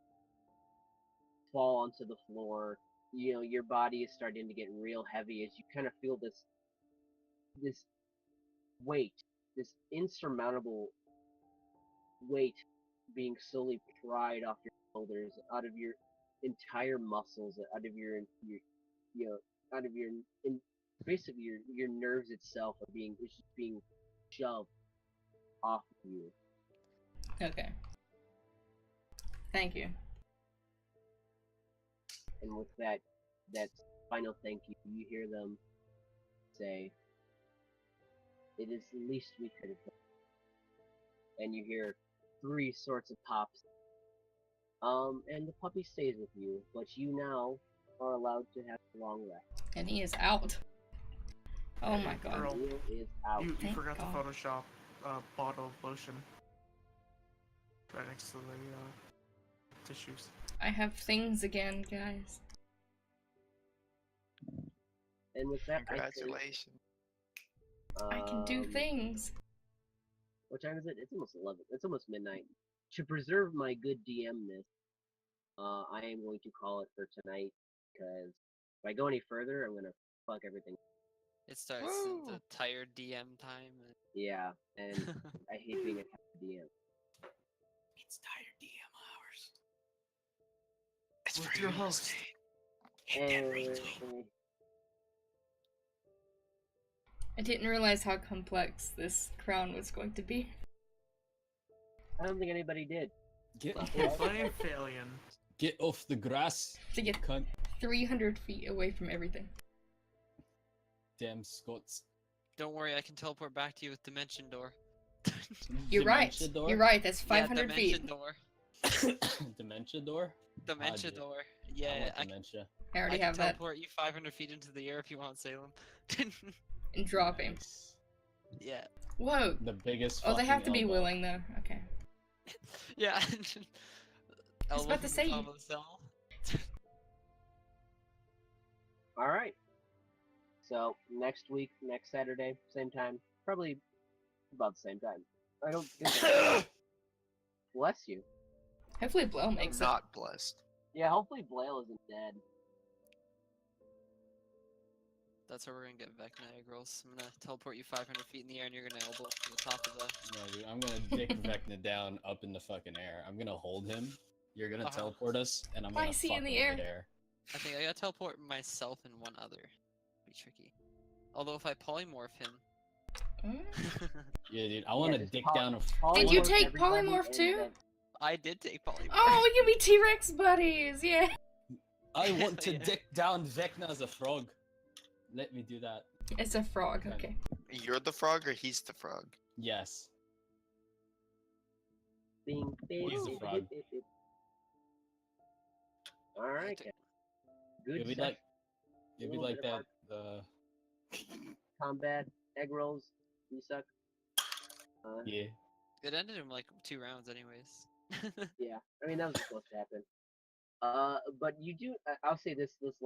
fall onto the floor. You know, your body is starting to get real heavy as you kind of feel this weight, this insurmountable weight being slowly pried off your shoulders, out of your entire muscles out of your you know out of your in, basically your nerves itself are being it's just being shoved off of you. Okay. Thank you. And with that final thank you, you hear them say, "It is the least we could have done." And you hear 3 sorts of pops. And the puppy stays with you, but you now are allowed to have a long rest. And he is out. Oh my god. Girl, Neil is out. you Thank forgot God. to Photoshop bottle of lotion right next to the tissues. I have things again, guys. And with that, Congratulations. I can do um, things. What time is it? It's almost 11. It's almost midnight. To preserve my good DMness, I am going to call it for tonight, because if I go any further, I'm gonna fuck everything. It starts Woo! the tired DM time. Yeah, and I hate being a DM. It's tired DM hours. It's With for your you, host. Steve. Hit that And retweet. I didn't realize how complex this crown was going to be. I don't think anybody did. Get Flame Phalion. get off the grass, To get cunt. 300 feet away from everything. Damn Scots. Don't worry, I can teleport back to you with Dimension Door. You're right. Dementia door? You're right. That's Yeah, 500 feet. Dimension Door. Dementia door? Dementia yeah. Door. I Yeah, want I dementia. I already can have that. teleport you 500 feet into the air if you want, Salem. And drop him. Nice. Yeah. Whoa. The biggest. Oh, they have to fucking be elbow. willing though. Okay. Yeah. I was Elbow about from to the say. top of the cell. All right. So next week, next Saturday, same time, probably about the same time. I don't think. Bless you. Hopefully Blow I'm makes it. not blessed. Yeah, hopefully Blail isn't dead. That's where we're gonna get Vecna egg rolls. I'm gonna teleport you 500 feet in the air and you're gonna elbow up to the top of the. No, dude, I'm gonna dick Vecna down up in the fucking air. I'm gonna hold him. You're gonna Uh-huh. teleport us, and I'm Why gonna is he fuck in him the air? midair. I think I gotta teleport myself and one other. Be tricky. Although if I polymorph him. Mm. Yeah, dude, I want to just dick pol- down a. Did you polymorph take everybody polymorph and too? then- I did take polymorph. Oh, we can be T-Rex buddies. Yeah. I want to Yeah. dick down Vecna as a frog. Let me do that. It's a frog. Okay. You're the frog or he's the frog? Yes. Bing, bing, He's a bing, frog. bing, bing, bing. All right, to- guys. Good It'd be session. like. It'd be Little like bit of that. combat, egg rolls, you suck. Yeah. It ended in like 2 rounds, anyways. Yeah, I mean that was supposed to happen. But you do. I'll say this last.